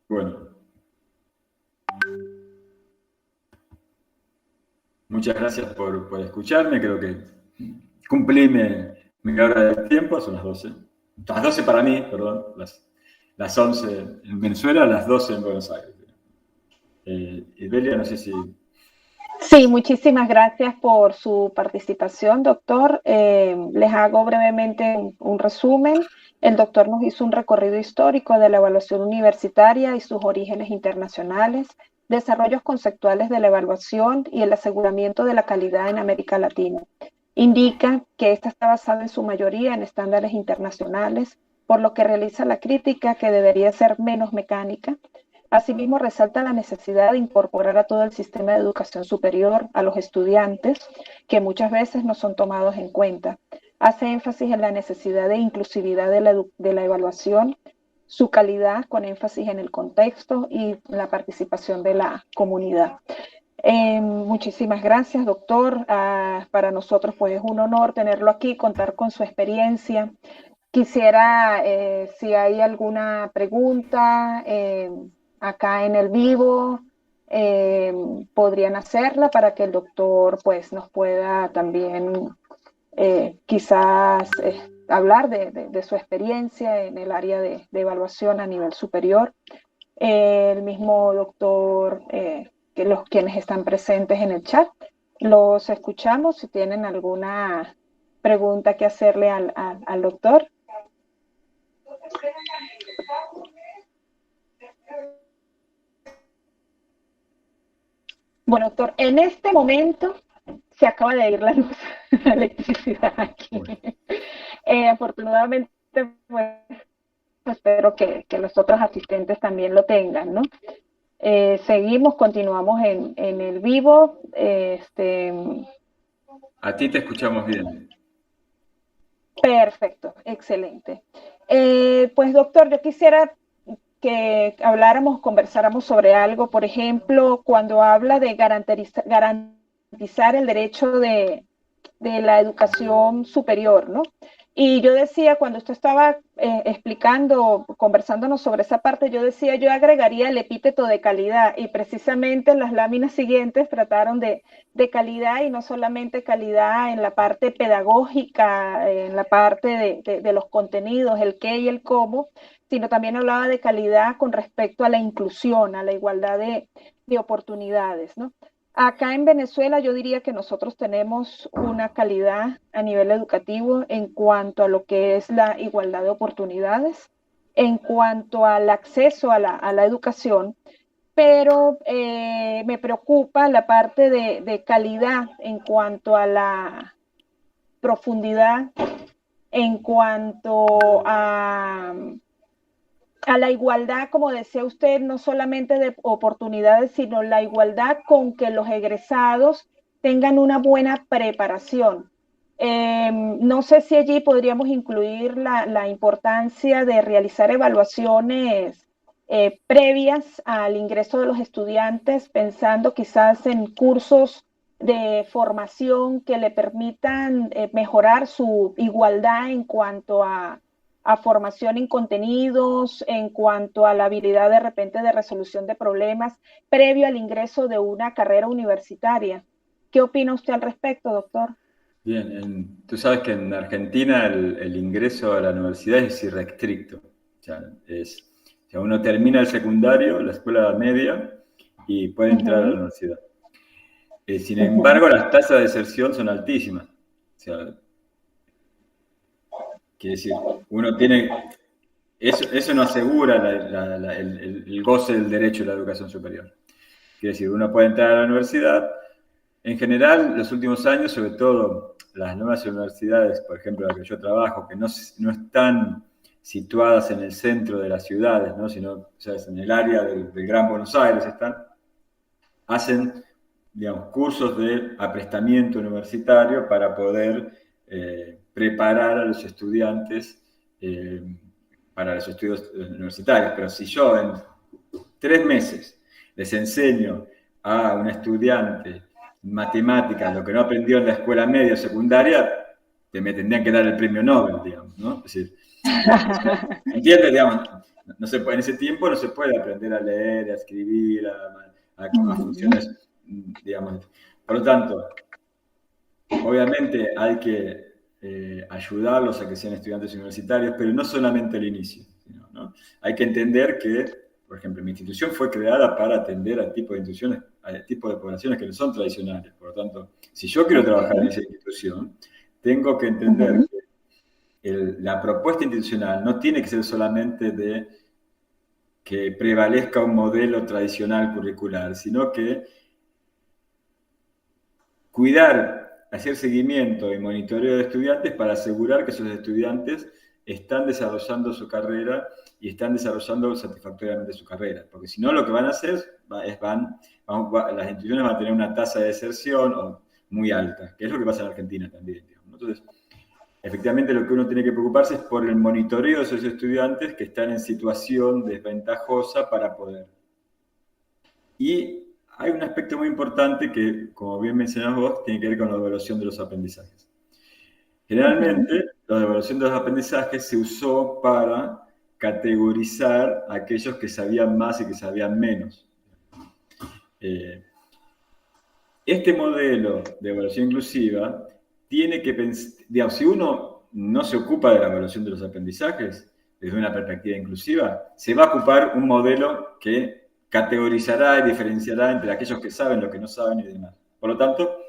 Speaker 3: Bueno. Muchas gracias por escucharme. Creo que cumplí mi hora de tiempo, son las 12. Las 12 para mí, perdón. Las 11 en Venezuela, las 12 en Buenos Aires. Ibelia, no sé si...
Speaker 2: Sí, muchísimas gracias por su participación, doctor. Les hago brevemente un resumen. El doctor nos hizo un recorrido histórico de la evaluación universitaria y sus orígenes internacionales, desarrollos conceptuales de la evaluación y el aseguramiento de la calidad en América Latina. Indica que esta está basada en su mayoría en estándares internacionales, por lo que realiza la crítica que debería ser menos mecánica. Asimismo, resalta la necesidad de incorporar a todo el sistema de educación superior, a los estudiantes, que muchas veces no son tomados en cuenta. Hace énfasis en la necesidad de inclusividad de la evaluación, su calidad con énfasis en el contexto y la participación de la comunidad. Muchísimas gracias, doctor. Para nosotros pues, es un honor tenerlo aquí, contar con su experiencia. Quisiera, si hay alguna pregunta acá en el vivo, podrían hacerla para que el doctor pues, nos pueda también quizás hablar de su experiencia en el área de evaluación a nivel superior. El mismo doctor, quienes están presentes en el chat, los escuchamos si tienen alguna pregunta que hacerle al doctor. Bueno, doctor, en este momento se acaba de ir la luz, la electricidad aquí. Afortunadamente, pues, espero que los otros asistentes también lo tengan, ¿no? Seguimos, continuamos en el vivo.
Speaker 3: A ti te escuchamos bien.
Speaker 2: Perfecto, excelente. Pues doctor, yo quisiera que conversáramos sobre algo, por ejemplo, cuando habla de garantizar el derecho de la educación superior, ¿no? Y yo decía, cuando usted estaba conversándonos sobre esa parte, yo decía, yo agregaría el epíteto de calidad, y precisamente las láminas siguientes trataron de calidad, y no solamente calidad en la parte pedagógica, en la parte de los contenidos, el qué y el cómo, sino también hablaba de calidad con respecto a la inclusión, a la igualdad de oportunidades, ¿no? Acá en Venezuela yo diría que nosotros tenemos una calidad a nivel educativo en cuanto a lo que es la igualdad de oportunidades, en cuanto al acceso a la educación, pero me preocupa la parte de calidad en cuanto a la profundidad, en cuanto a la igualdad, como decía usted, no solamente de oportunidades, sino la igualdad con que los egresados tengan una buena preparación. No sé si allí podríamos incluir la importancia de realizar evaluaciones previas al ingreso de los estudiantes, pensando quizás en cursos de formación que le permitan mejorar su igualdad en cuanto a formación en contenidos, en cuanto a la habilidad de repente de resolución de problemas previo al ingreso de una carrera universitaria. ¿Qué opina usted al respecto, doctor?
Speaker 3: Bien, tú sabes que en Argentina el ingreso a la universidad es irrestricto. O sea, sea, uno termina el secundario, la escuela media, y puede entrar a la universidad. Sin embargo, las tasas de deserción son altísimas. O sea, quiere decir, uno tiene... Eso no asegura el goce del derecho a la educación superior. Quiere decir, uno puede entrar a la universidad. En general, los últimos años, sobre todo las nuevas universidades, por ejemplo, la que yo trabajo, que no están situadas en el centro de las ciudades, ¿no? Sino, o sea, en el área del Gran Buenos Aires hacen, digamos, cursos de aprestamiento universitario para poder preparar a los estudiantes para los estudios universitarios. Pero si yo en 3 meses les enseño a un estudiante matemáticas, lo que no aprendió en la escuela media o secundaria, me tendrían que dar el premio Nobel, digamos, ¿no? Es decir, ¿entiendes? Digamos, no se puede, en ese tiempo no se puede aprender a leer, a escribir, a funciones, digamos. Por lo tanto, obviamente hay que ayudarlos a que sean estudiantes universitarios, pero no solamente al inicio, sino, ¿no? Hay que entender que, por ejemplo, mi institución fue creada para atender a tipo de instituciones, a tipo de poblaciones que no son tradicionales. Por lo tanto, si yo quiero trabajar en esa institución, tengo que entender que la propuesta institucional no tiene que ser solamente de que prevalezca un modelo tradicional curricular, sino que cuidar, hacer seguimiento y monitoreo de estudiantes para asegurar que esos estudiantes están desarrollando su carrera y están desarrollando satisfactoriamente su carrera. Porque si no, lo que van a hacer es las instituciones van a tener una tasa de deserción muy alta, que es lo que pasa en Argentina también, digamos. Entonces, efectivamente, lo que uno tiene que preocuparse es por el monitoreo de esos estudiantes que están en situación desventajosa para poder. Y hay un aspecto muy importante que, como bien mencionás vos, tiene que ver con la evaluación de los aprendizajes. Generalmente, la evaluación de los aprendizajes se usó para categorizar a aquellos que sabían más y que sabían menos. Este modelo de evaluación inclusiva tiene que pensar, digamos, si uno no se ocupa de la evaluación de los aprendizajes desde una perspectiva inclusiva, se va a ocupar un modelo que categorizará y diferenciará entre aquellos que saben, los que no saben y demás. Por lo tanto,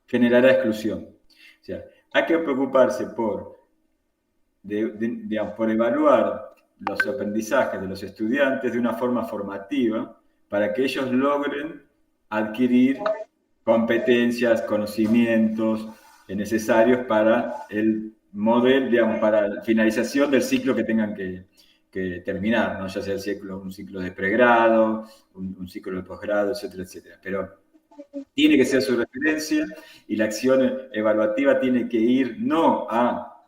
Speaker 3: generará exclusión. O sea, hay que preocuparse por evaluar los aprendizajes de los estudiantes de una forma formativa para que ellos logren adquirir competencias, conocimientos necesarios para el modelo, digamos, para la finalización del ciclo que tengan que terminar, ¿no? Ya sea un ciclo de pregrado, un ciclo de posgrado, etcétera, etcétera. Pero tiene que ser su referencia y la acción evaluativa tiene que ir no a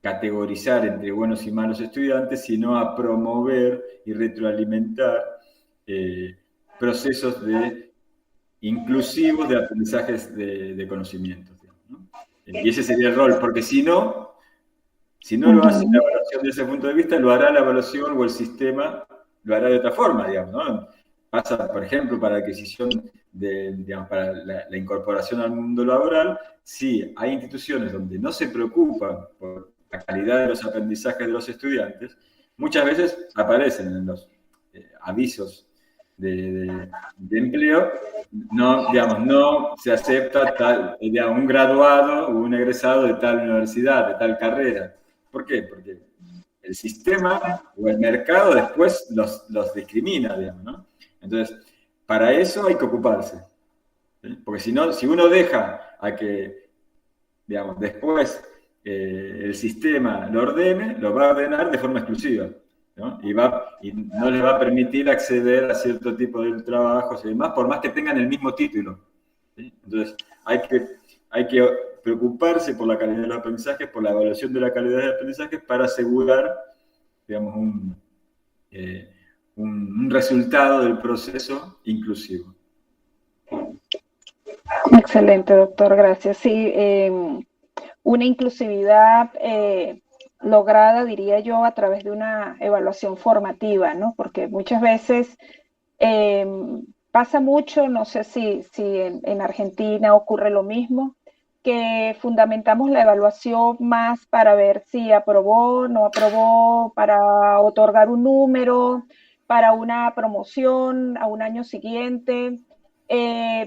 Speaker 3: categorizar entre buenos y malos estudiantes, sino a promover y retroalimentar procesos inclusivos de aprendizajes de conocimientos, digamos, ¿no? Y ese sería el rol, porque si no lo hace la evaluación desde ese punto de vista, lo hará la evaluación o el sistema lo hará de otra forma, digamos, ¿no? Pasa, por ejemplo, para la adquisición digamos, para la incorporación al mundo laboral, sí, hay instituciones donde no se preocupan por la calidad de los aprendizajes de los estudiantes, muchas veces aparecen en los avisos de empleo, no se acepta un graduado o un egresado de tal universidad, de tal carrera. ¿Por qué? Porque el sistema o el mercado después los discrimina, digamos, ¿no? Entonces, para eso hay que ocuparse, ¿sí? Porque si uno deja a que, digamos, después el sistema lo ordene, lo va a ordenar de forma exclusiva, ¿no? Y no les va a permitir acceder a cierto tipo de trabajos y demás, por más que tengan el mismo título, ¿sí? Entonces, hay que preocuparse por la calidad de los aprendizajes, por la evaluación de la calidad de los aprendizajes para asegurar, digamos, un resultado del proceso inclusivo.
Speaker 2: Excelente, doctor, gracias. Sí, una inclusividad lograda, diría yo, a través de una evaluación formativa, ¿no? Porque muchas veces pasa mucho, no sé si en Argentina ocurre lo mismo, que fundamentamos la evaluación más para ver si aprobó, no aprobó, para otorgar un número, para una promoción a un año siguiente,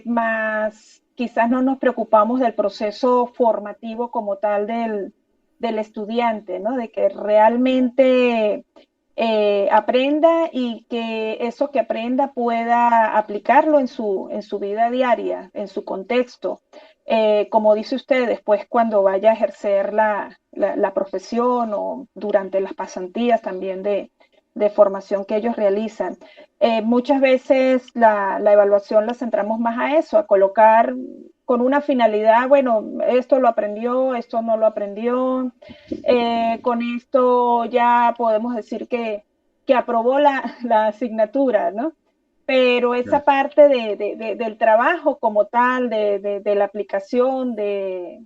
Speaker 2: más quizás no nos preocupamos del proceso formativo como tal del estudiante, ¿no? De que realmente aprenda y que eso que aprenda pueda aplicarlo en su vida diaria, en su contexto. Como dice usted, después cuando vaya a ejercer la profesión o durante las pasantías también de formación que ellos realizan. Muchas veces la evaluación la centramos más a eso, a colocar con una finalidad, bueno, esto lo aprendió, esto no lo aprendió, con esto ya podemos decir que aprobó la asignatura, ¿no? Pero esa parte del trabajo como tal, de la aplicación, de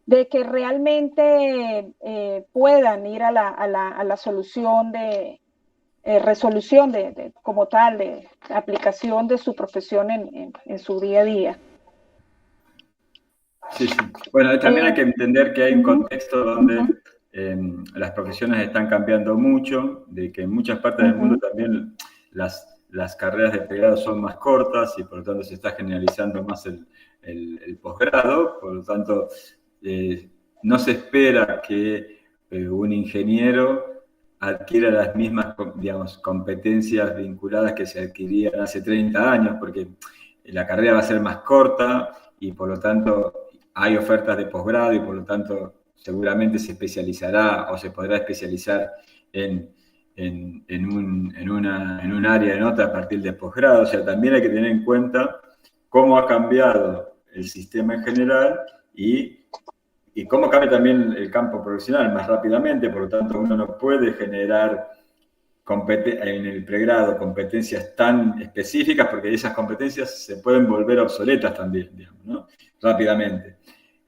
Speaker 2: que realmente puedan ir a la solución resolución como tal, de aplicación de su profesión en su día a día.
Speaker 3: Sí, sí. Bueno, también hay que entender que hay un contexto donde las profesiones están cambiando mucho, de que en muchas partes del mundo también las carreras de pregrado son más cortas y por lo tanto se está generalizando más el posgrado, por lo tanto no se espera que un ingeniero adquiera las mismas, digamos, competencias vinculadas que se adquirían hace 30 años, porque la carrera va a ser más corta y por lo tanto hay ofertas de posgrado y por lo tanto seguramente se especializará o se podrá especializar en un área, en otra a partir de posgrado. O sea, también hay que tener en cuenta cómo ha cambiado el sistema en general y cómo cambia también el campo profesional más rápidamente. Por lo tanto, uno no puede generar en el pregrado competencias tan específicas porque esas competencias se pueden volver obsoletas también, digamos, ¿no? Rápidamente.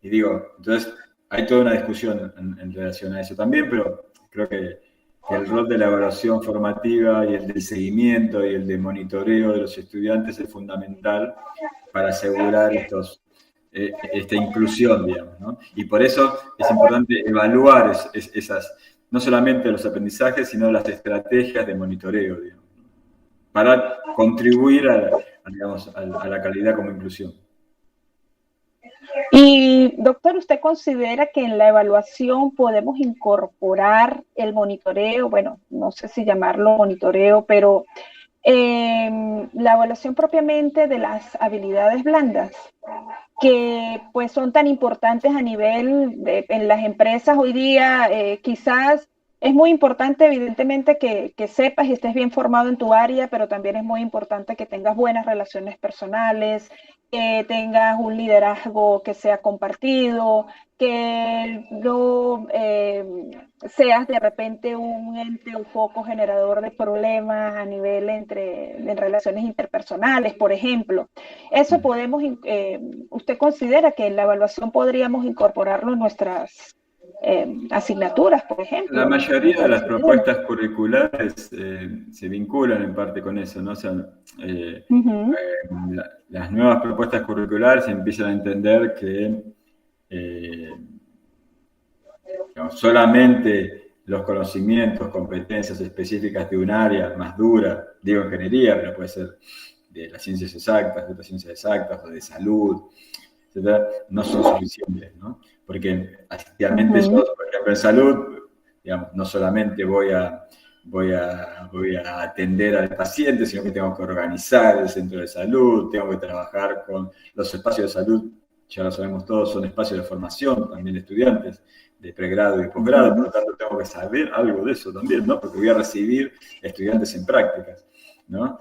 Speaker 3: Y digo, entonces hay toda una discusión en relación a eso también, pero creo que el rol de la evaluación formativa y el del seguimiento y el de monitoreo de los estudiantes es fundamental para asegurar esta inclusión, digamos, ¿no? Y por eso es importante evaluar esas, no solamente los aprendizajes, sino las estrategias de monitoreo, digamos, para contribuir a la calidad como inclusión.
Speaker 2: Y, doctor, ¿usted considera que en la evaluación podemos incorporar el monitoreo? Bueno, no sé si llamarlo monitoreo, pero la evaluación propiamente de las habilidades blandas, que pues son tan importantes a nivel en las empresas hoy día. Quizás es muy importante, evidentemente, que sepas y estés bien formado en tu área, pero también es muy importante que tengas buenas relaciones personales, que tengas un liderazgo que sea compartido, que no seas de repente un ente, un foco generador de problemas a nivel en relaciones interpersonales, por ejemplo. Eso podemos, ¿usted considera que en la evaluación podríamos incorporarlo en nuestras asignaturas, por ejemplo?
Speaker 3: La mayoría de las propuestas curriculares se vinculan en parte con eso, ¿no? O sea, las nuevas propuestas curriculares empiezan a entender que digamos, solamente los conocimientos, competencias específicas de un área más dura, digo ingeniería, pero puede ser de las ciencias exactas, de otras ciencias exactas, o de salud, etcétera, no son suficientes, ¿no? Porque efectivamente yo, por ejemplo, en salud, digamos, no solamente voy a atender al paciente, sino que tengo que organizar el centro de salud, tengo que trabajar con los espacios de salud, ya lo sabemos todos, son espacios de formación también de estudiantes, de pregrado y posgrado, por lo tanto tengo que saber algo de eso también, ¿no? Porque voy a recibir estudiantes en prácticas, ¿no?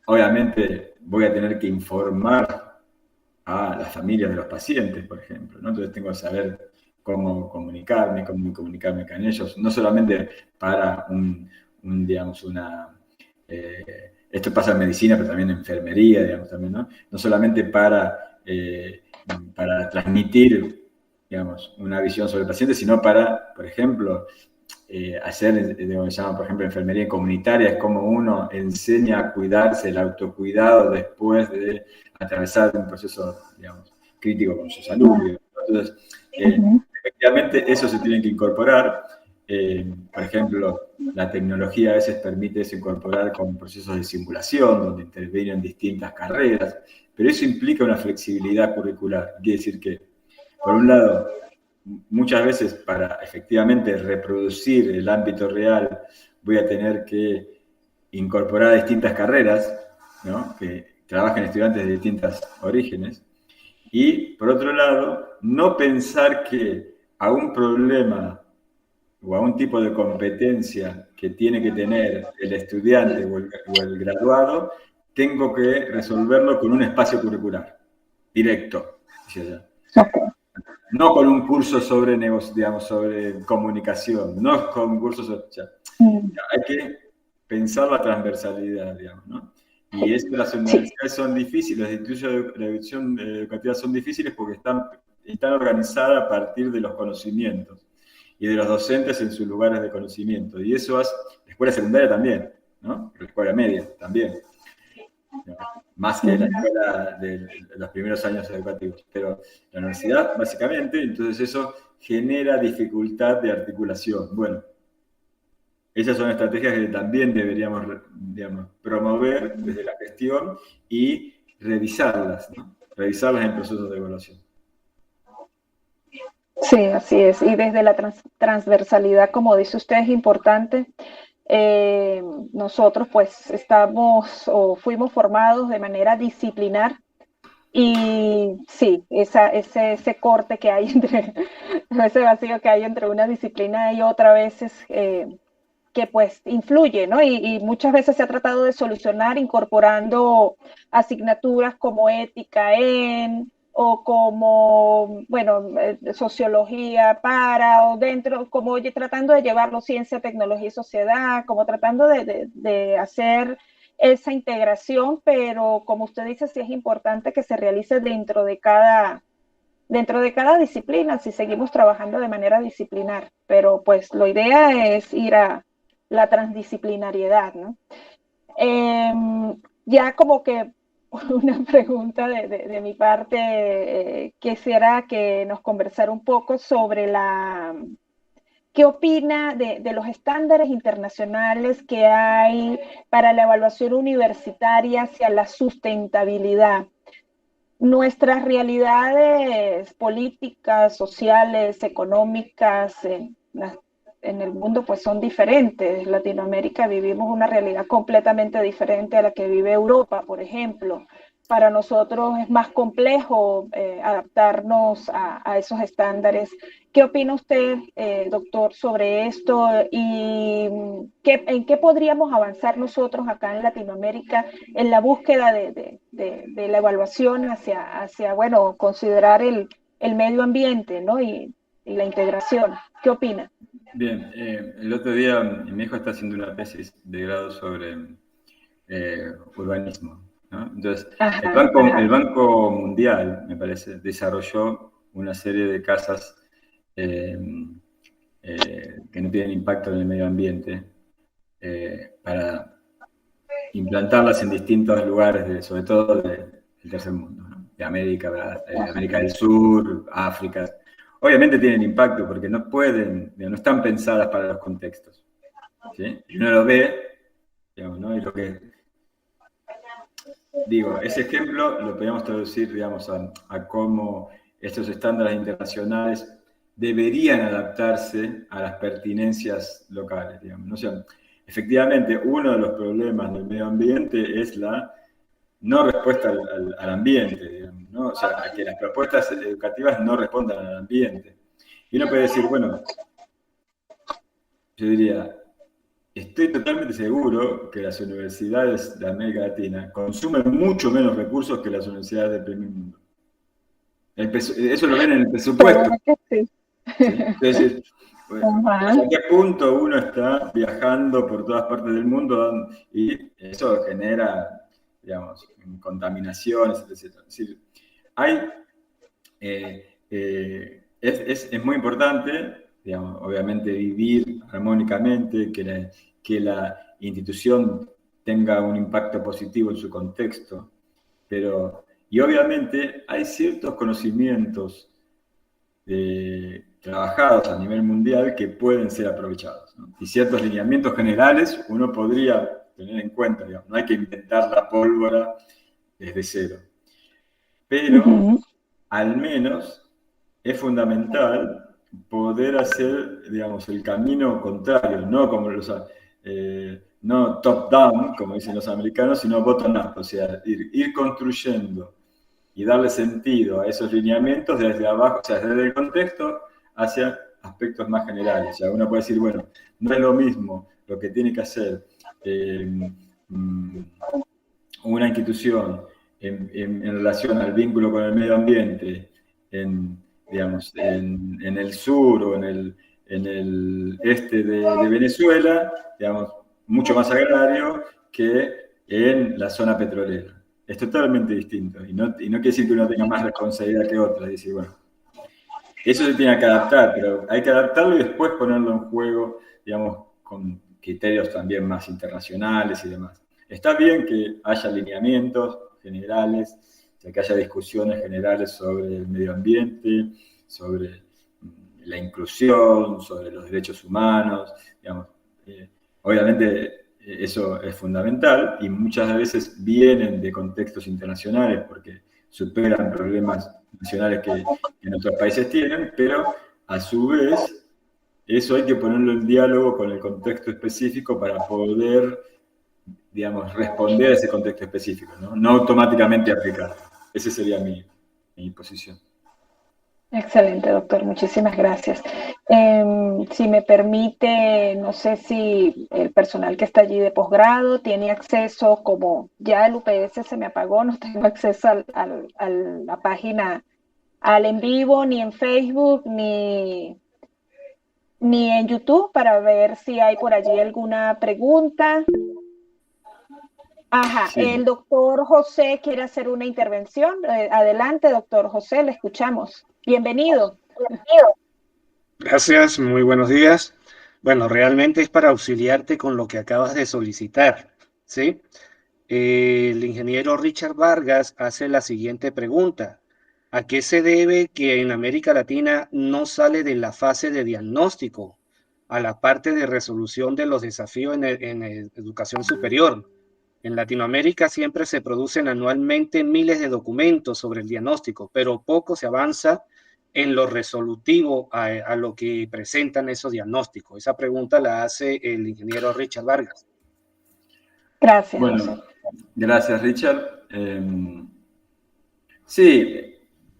Speaker 3: Obviamente voy a tener que informar a las familias de los pacientes, por ejemplo, ¿no? Entonces tengo que saber cómo comunicarme con ellos, no solamente para esto pasa en medicina, pero también en enfermería, digamos, también, ¿no? No solamente para transmitir, digamos, una visión sobre el paciente, sino para, por ejemplo, hacer lo que se llama, por ejemplo, enfermería comunitaria, es como uno enseña a cuidarse, el autocuidado después de atravesar un proceso, digamos, crítico con su salud. Entonces, efectivamente, eso se tiene que incorporar. Por ejemplo, la tecnología a veces permite eso incorporar con procesos de simulación, donde intervienen distintas carreras, pero eso implica una flexibilidad curricular. Quiere decir que, por un lado, muchas veces para efectivamente reproducir el ámbito real voy a tener que incorporar distintas carreras, ¿no? Que trabajen estudiantes de distintos orígenes. Y, por otro lado, no pensar que a un problema o a un tipo de competencia que tiene que tener el estudiante o el graduado, tengo que resolverlo con un espacio curricular, directo.
Speaker 2: Okay.
Speaker 3: No con un curso sobre, digamos, sobre comunicación, no con un curso sobre... Hay que pensar la transversalidad, digamos, ¿no? Y es que las universidades son difíciles, las instituciones de educación educativa son difíciles porque están organizadas a partir de los conocimientos y de los docentes en sus lugares de conocimiento. Y eso hace la escuela secundaria también, ¿no? La escuela media también. ¿No? Más que la escuela de los primeros años educativos. Pero la universidad, básicamente, entonces eso genera dificultad de articulación. Bueno, esas son estrategias que también deberíamos, digamos, promover desde la gestión y revisarlas, ¿no? Revisarlas en procesos de evaluación.
Speaker 2: Sí, así es. Y desde la transversalidad, como dice usted, es importante. Nosotros pues estamos o fuimos formados de manera disciplinar y sí, ese corte que hay entre, ese vacío que hay entre una disciplina y otra a veces que pues influye, ¿no? Y muchas veces se ha tratado de solucionar incorporando asignaturas como ética o como, bueno, sociología o dentro, como tratando de llevarlo ciencia, tecnología y sociedad, como tratando de hacer esa integración, pero como usted dice, sí es importante que se realice dentro de cada disciplina, si seguimos trabajando de manera disciplinar, pero pues la idea es ir a la transdisciplinariedad, ¿no? Ya como que una pregunta de mi parte, quisiera que nos conversara un poco sobre ¿qué opina de los estándares internacionales que hay para la evaluación universitaria hacia la sustentabilidad? Nuestras realidades políticas, sociales, económicas en el mundo pues son diferentes. En Latinoamérica vivimos una realidad completamente diferente a la que vive Europa, por ejemplo. Para nosotros es más complejo adaptarnos a esos estándares. ¿Qué opina usted, doctor, sobre esto? ¿Y en qué podríamos avanzar nosotros acá en Latinoamérica en la búsqueda de la evaluación hacia bueno, considerar el medio ambiente, ¿no? Y la integración? ¿Qué opina?
Speaker 3: Bien, el otro día mi hijo está haciendo una tesis de grado sobre urbanismo, ¿no? Entonces, el Banco Mundial, me parece, desarrolló una serie de casas que no tienen impacto en el medio ambiente para implantarlas en distintos lugares, sobre todo del tercer mundo, ¿no? De América del Sur, África. Obviamente tienen impacto porque no están pensadas para los contextos, ¿sí? Y uno lo ve, digamos, ¿no? Y lo que digo, ese ejemplo lo podríamos traducir, digamos, a cómo estos estándares internacionales deberían adaptarse a las pertinencias locales, digamos, ¿no? O sea, efectivamente, uno de los problemas del medio ambiente es la no respuesta al ambiente, digamos, ¿no? O sea, que las propuestas educativas no respondan al ambiente. Y uno puede decir, bueno, yo diría, estoy totalmente seguro que las universidades de América Latina consumen mucho menos recursos que las universidades del primer mundo. Eso lo ven en el presupuesto.
Speaker 2: Sí.
Speaker 3: ¿Sí? Entonces, bueno, ¿hasta qué punto uno está viajando por todas partes del mundo y eso genera, digamos, contaminaciones, etc.? Es decir, es muy importante, digamos, obviamente vivir armónicamente, que la institución tenga un impacto positivo en su contexto, pero Y obviamente hay ciertos conocimientos trabajados a nivel mundial que pueden ser aprovechados, ¿no? Y ciertos lineamientos generales uno podría tener en cuenta, digamos, no hay que inventar la pólvora desde cero. Pero al menos es fundamental poder hacer, digamos, el camino contrario, no como no top-down, como dicen los americanos, sino bottom-up, o sea, ir construyendo y darle sentido a esos lineamientos desde abajo, o sea, desde el contexto hacia aspectos más generales. O sea, uno puede decir, bueno, no es lo mismo lo que tiene que hacer una institución en relación al vínculo con el medio ambiente digamos, en el sur o en el este de Venezuela, digamos, mucho más agrario que en la zona petrolera. Es totalmente distinto. Y no quiere decir que uno tenga más responsabilidad que otra. Es decir, bueno, eso se tiene que adaptar, pero hay que adaptarlo y después ponerlo en juego, digamos, con criterios también más internacionales y demás. Está bien que haya lineamientos generales, o sea, que haya discusiones generales sobre el medio ambiente, sobre la inclusión, sobre los derechos humanos, digamos. Obviamente eso es fundamental y muchas veces vienen de contextos internacionales porque superan problemas nacionales que en otros países tienen, pero a su vez eso hay que ponerlo en diálogo con el contexto específico para poder, digamos, responder a ese contexto específico, no automáticamente aplicar. Esa sería mi posición.
Speaker 2: Excelente, doctor. Muchísimas gracias. Si me permite, no sé si el personal que está allí de posgrado tiene acceso, como ya el UPS se me apagó, no tengo acceso a la página, al en vivo, ni en Facebook, ni en YouTube, para ver si hay por allí alguna pregunta. Ajá, sí. El doctor José quiere hacer una intervención. Adelante, doctor José, le escuchamos. Bienvenido.
Speaker 4: Gracias, muy buenos días. Bueno, realmente es para auxiliarte con lo que acabas de solicitar, ¿sí? El ingeniero Richard Vargas hace la siguiente pregunta. ¿A qué se debe que en América Latina no sale de la fase de diagnóstico a la parte de resolución de los desafíos en educación superior? En Latinoamérica siempre se producen anualmente miles de documentos sobre el diagnóstico, pero poco se avanza en lo resolutivo a lo que presentan esos diagnósticos. Esa pregunta la hace el ingeniero Richard Vargas.
Speaker 2: Gracias.
Speaker 3: Bueno,
Speaker 2: José.
Speaker 3: Gracias, Richard. Sí,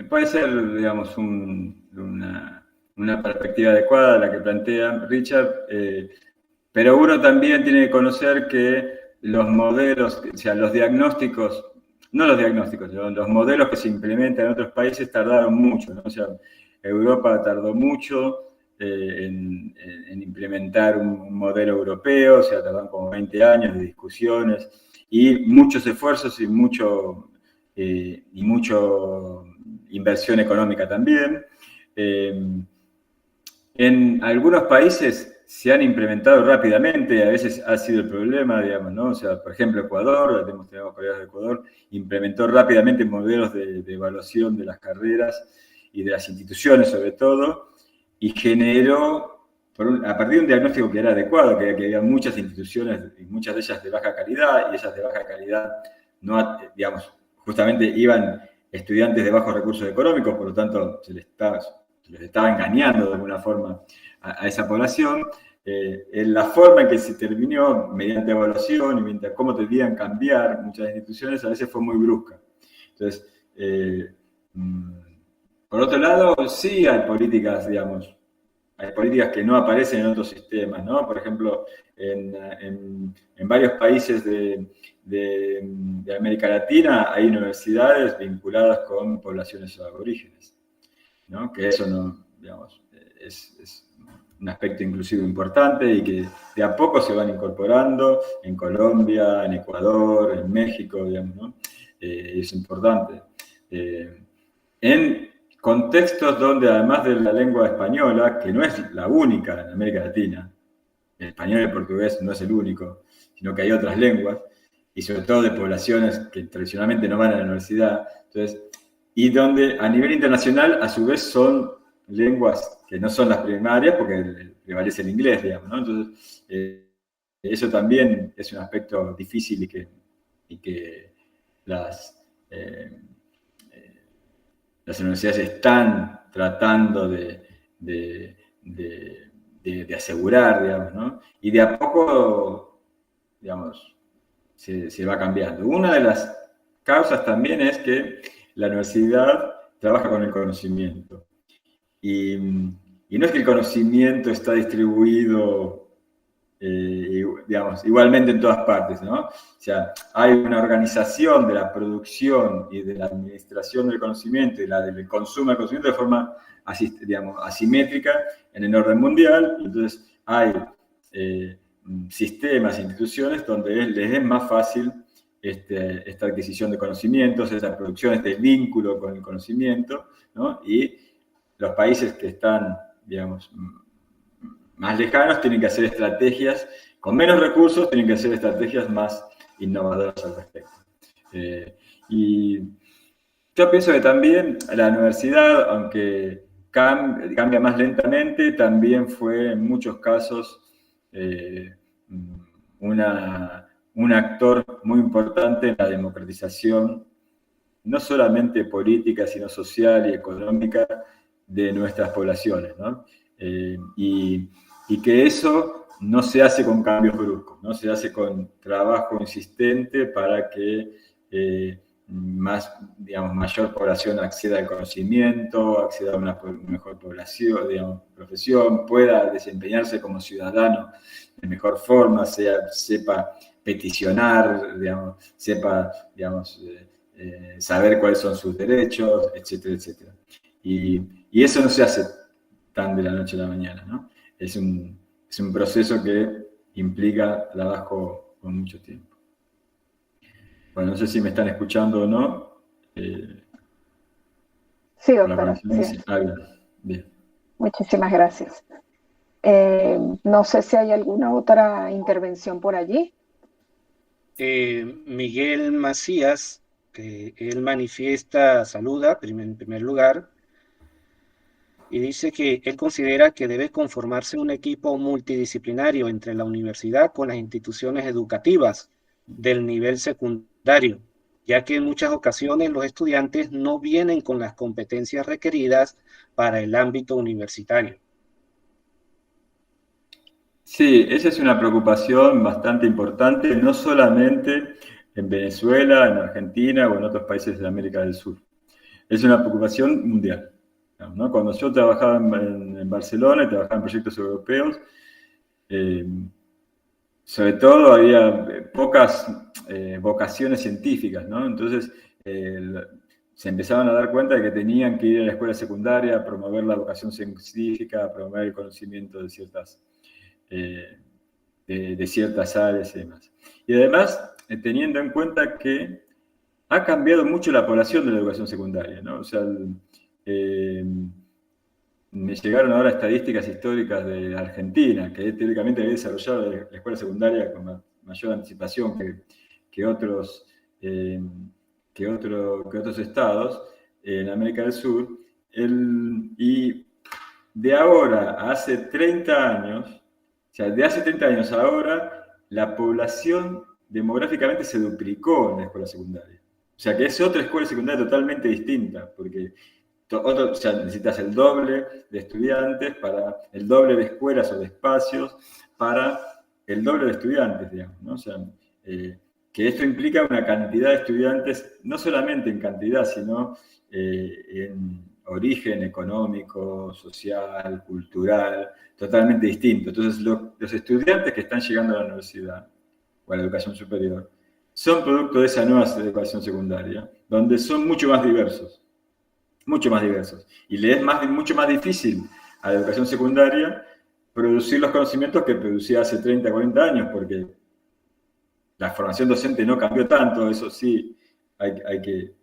Speaker 3: puede ser, digamos, una perspectiva adecuada la que plantea Richard, pero uno también tiene que conocer que los modelos, o sea, los diagnósticos, no los diagnósticos, los modelos que se implementan en otros países tardaron mucho, ¿no? O sea, Europa tardó mucho en implementar un modelo europeo, o sea, tardaron como 20 años de discusiones y muchos esfuerzos y mucho inversión económica también. En algunos países se han implementado rápidamente, a veces ha sido el problema, digamos, ¿no? O sea, por ejemplo, Ecuador, tenemos colegas de Ecuador, implementó rápidamente modelos de evaluación de las carreras y de las instituciones sobre todo, y generó, a partir de un diagnóstico que era adecuado, que había muchas instituciones, y muchas de ellas de baja calidad, y esas de baja calidad, no, digamos, justamente iban estudiantes de bajos recursos económicos, por lo tanto se les estaba engañando de alguna forma a esa población. La forma en que se terminó mediante evaluación y mediante cómo debían cambiar muchas instituciones a veces fue muy brusca. Entonces, por otro lado, sí hay políticas, digamos, hay políticas que no aparecen en otros sistemas, ¿no? Por ejemplo, en varios países de América Latina hay universidades vinculadas con poblaciones aborígenes, ¿no? Que eso no, digamos, es un aspecto inclusivo importante y que de a poco se van incorporando en Colombia, en Ecuador, en México, digamos, ¿no? Es importante. En contextos donde además de la lengua española, que no es la única en América Latina, el español y el portugués no es el único, sino que hay otras lenguas, y sobre todo de poblaciones que tradicionalmente no van a la universidad. Entonces, y donde a nivel internacional, a su vez, son lenguas que no son las primarias, porque prevalece el inglés, digamos, ¿no? Entonces, eso también es un aspecto difícil y que las universidades están tratando de asegurar, digamos, ¿no? Y de a poco, digamos, se va cambiando. Una de las causas también es que la universidad trabaja con el conocimiento. Y no es que el conocimiento está distribuido, digamos, igualmente en todas partes, ¿no? O sea, hay una organización de la producción y de la administración del conocimiento y del consumo del conocimiento de forma, digamos, asimétrica en el orden mundial. Y entonces hay sistemas, instituciones donde les es más fácil esta adquisición de conocimientos, esa producción, este vínculo con el conocimiento, ¿no? Y los países que están, digamos, más lejanos tienen que hacer estrategias, con menos recursos tienen que hacer estrategias más innovadoras al respecto. Y yo pienso que también la universidad, aunque cambia más lentamente, también fue en muchos casos un actor muy importante en la democratización, no solamente política, sino social y económica de nuestras poblaciones, ¿no? Y que eso no se hace con cambios bruscos, ¿no? Se hace con trabajo insistente para que mayor población acceda al conocimiento, acceda a una mejor población, digamos, profesión, pueda desempeñarse como ciudadano de mejor forma, sepa peticionar, digamos, sepa, digamos, saber cuáles son sus derechos, etcétera, etcétera. Y eso no se hace tan de la noche a la mañana, ¿no? Es un proceso que implica trabajo con mucho tiempo. Bueno, no sé si me están escuchando o no.
Speaker 2: Sí, doctora. Sí.
Speaker 3: Bien.
Speaker 2: Muchísimas gracias. No sé si hay alguna otra intervención por allí.
Speaker 4: Miguel Macías, que él saluda en primer lugar, y dice que él considera que debe conformarse un equipo multidisciplinario entre la universidad con las instituciones educativas del nivel secundario, ya que en muchas ocasiones los estudiantes no vienen con las competencias requeridas para el ámbito universitario.
Speaker 3: Sí, esa es una preocupación bastante importante, no solamente en Venezuela, en Argentina o en otros países de América del Sur. Es una preocupación mundial, ¿no? Cuando yo trabajaba en Barcelona y trabajaba en proyectos europeos, sobre todo había pocas vocaciones científicas, ¿no? Entonces se empezaban a dar cuenta de que tenían que ir a la escuela secundaria a promover la vocación científica, a promover el conocimiento de ciertas áreas y demás. Y además, teniendo en cuenta que ha cambiado mucho la población de la educación secundaria, ¿no? O sea, me llegaron ahora estadísticas históricas de Argentina, que teóricamente había desarrollado la escuela secundaria con mayor anticipación que otros estados en América del Sur. Y de ahora a hace 30 años, o sea, de hace 30 años a ahora, la población demográficamente se duplicó en la escuela secundaria. O sea, que es otra escuela secundaria totalmente distinta, porque o sea, necesitas el doble de estudiantes, para el doble de escuelas o de espacios, para el doble de estudiantes, digamos, ¿no? O sea, que esto implica una cantidad de estudiantes, no solamente en cantidad, sino en origen económico, social, cultural, totalmente distinto. Entonces, los estudiantes que están llegando a la universidad o a la educación superior son producto de esa nueva educación secundaria, donde son mucho más diversos. Y le es mucho más difícil a la educación secundaria producir los conocimientos que producía hace 30, 40 años, porque la formación docente no cambió tanto, eso sí, hay que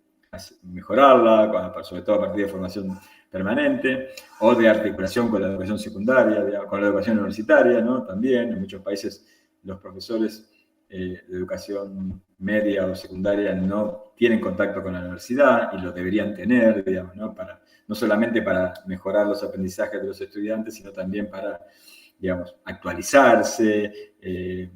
Speaker 3: mejorarla, sobre todo a partir de formación permanente, o de articulación con la educación secundaria, con la educación universitaria, ¿no? También, en muchos países los profesores de educación media o secundaria no tienen contacto con la universidad y lo deberían tener, digamos, ¿no? No solamente para mejorar los aprendizajes de los estudiantes, sino también para, digamos, actualizarse de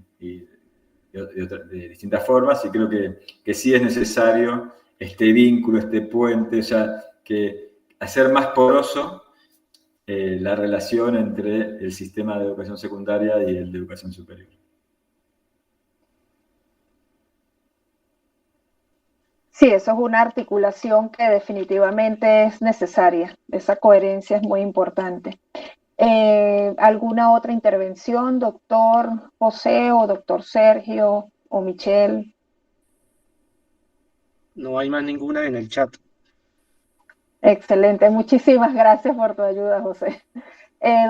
Speaker 3: distintas formas, y creo que sí es necesario este vínculo, este puente, o sea, que hacer más poroso la relación entre el sistema de educación secundaria y el de educación superior.
Speaker 2: Sí, eso es una articulación que definitivamente es necesaria. Esa coherencia es muy importante. ¿Alguna otra intervención, doctor José o doctor Sergio o Michelle?
Speaker 4: No hay más ninguna en el chat.
Speaker 2: Excelente, muchísimas gracias por tu ayuda, José.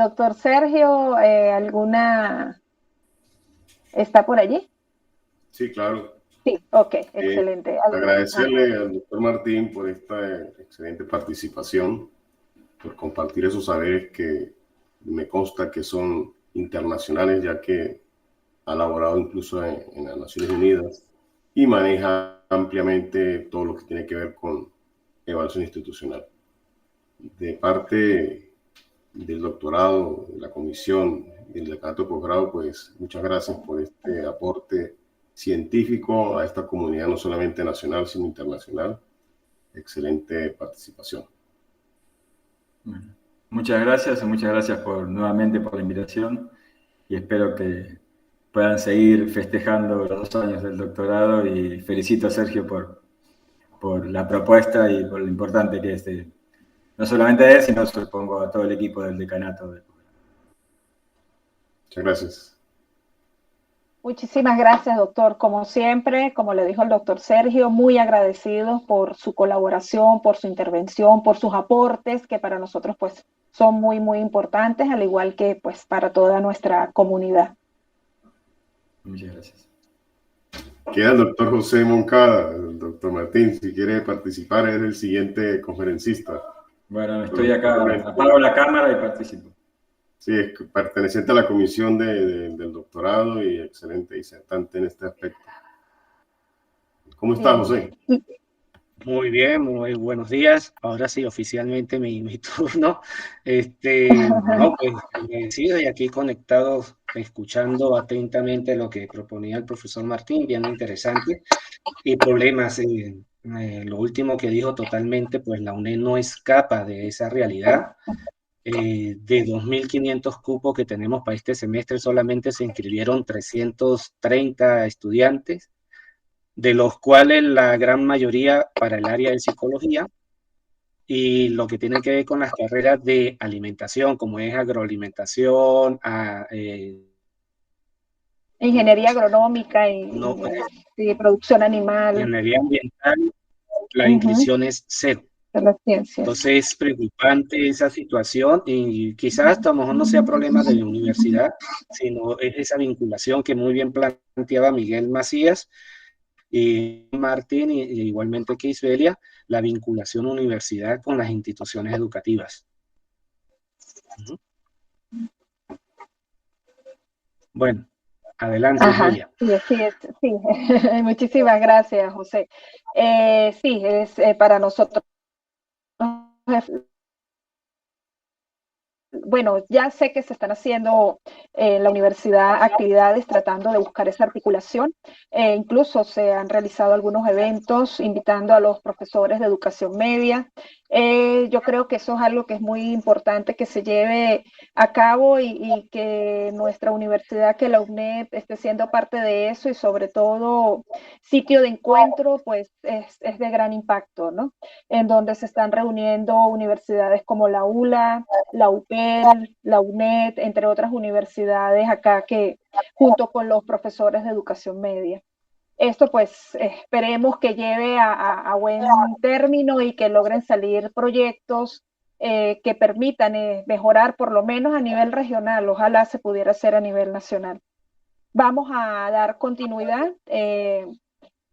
Speaker 2: Doctor Sergio, ¿alguna está por allí?
Speaker 1: Sí, claro.
Speaker 2: Sí, ok, excelente.
Speaker 1: Agradecerle al doctor Martín por esta excelente participación, por compartir esos saberes que me consta que son internacionales, ya que ha laborado incluso en las Naciones Unidas y maneja ampliamente todo lo que tiene que ver con evaluación institucional. De parte del doctorado, de la comisión y el decanato de posgrado, pues muchas gracias por este aporte científico a esta comunidad, no solamente nacional, sino internacional. Excelente participación.
Speaker 3: Bueno, muchas gracias nuevamente por la invitación, y espero que puedan seguir festejando los 2 años del doctorado, y felicito a Sergio por la propuesta y por lo importante que es, no solamente a él, sino supongo a todo el equipo del decanato.
Speaker 1: Muchas gracias.
Speaker 2: Muchísimas gracias, doctor. Como siempre, como le dijo el doctor Sergio, muy agradecidos por su colaboración, por su intervención, por sus aportes, que para nosotros pues son muy, muy importantes, al igual que pues para toda nuestra comunidad.
Speaker 3: Muchas gracias.
Speaker 1: Queda el doctor José Moncada. El doctor Martín, si quiere participar, es el siguiente conferencista.
Speaker 3: Bueno, estoy acá, apago la cámara y participo.
Speaker 1: Sí, es perteneciente a la comisión del doctorado y excelente disertante en este aspecto. ¿Cómo está, José?
Speaker 4: Muy bien, muy buenos días. Ahora sí, oficialmente mi turno. No, pues agradecido y aquí conectados, escuchando atentamente lo que proponía el profesor Martín, bien interesante. Y problemas, lo último que dijo totalmente, pues la UNED no escapa de esa realidad. De 2.500 cupos que tenemos para este semestre, solamente se inscribieron 330 estudiantes, de los cuales la gran mayoría para el área de psicología y lo que tiene que ver con las carreras de alimentación, como es agroalimentación,
Speaker 2: Ingeniería agronómica y producción animal.
Speaker 4: Ingeniería ambiental, la inscripción es 0.
Speaker 2: De las ciencias.
Speaker 4: Entonces es preocupante esa situación, y quizás a lo mejor no sea problema de la universidad, sino es esa vinculación que muy bien planteaba Miguel Macías y Martín, y igualmente que Isbelia, la vinculación universidad con las instituciones educativas. Bueno, adelante, Isbelia.
Speaker 2: Sí. Muchísimas gracias, José. Sí, es para nosotros. Bueno, ya sé que se están haciendo en la universidad actividades tratando de buscar esa articulación. Incluso se han realizado algunos eventos invitando a los profesores de educación media. Yo creo que eso es algo que es muy importante que se lleve a cabo y que nuestra universidad, que la UNED, esté siendo parte de eso, y sobre todo sitio de encuentro, pues es de gran impacto, ¿no? En donde se están reuniendo universidades como la ULA, la UPEL, la UNED, entre otras universidades acá, que junto con los profesores de educación media. Esto pues esperemos que lleve a buen término y que logren salir proyectos que permitan mejorar por lo menos a nivel regional. Ojalá se pudiera hacer a nivel nacional. Vamos a dar continuidad.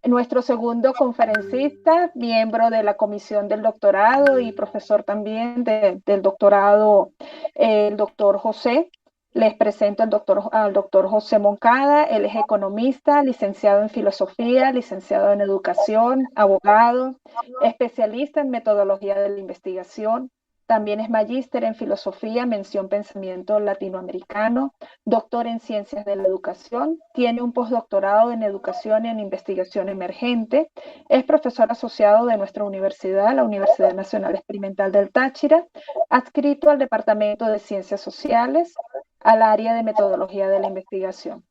Speaker 2: Nuestro segundo conferencista, miembro de la comisión del doctorado y profesor también del doctorado, el doctor José Les presento al doctor José Moncada. Él es economista, licenciado en filosofía, licenciado en educación, abogado, especialista en metodología de la investigación. También es magíster en filosofía, mención pensamiento latinoamericano, doctor en ciencias de la educación, tiene un postdoctorado en educación y en investigación emergente, es profesor asociado de nuestra universidad, la Universidad Nacional Experimental del Táchira, adscrito al Departamento de Ciencias Sociales, al área de metodología de la investigación.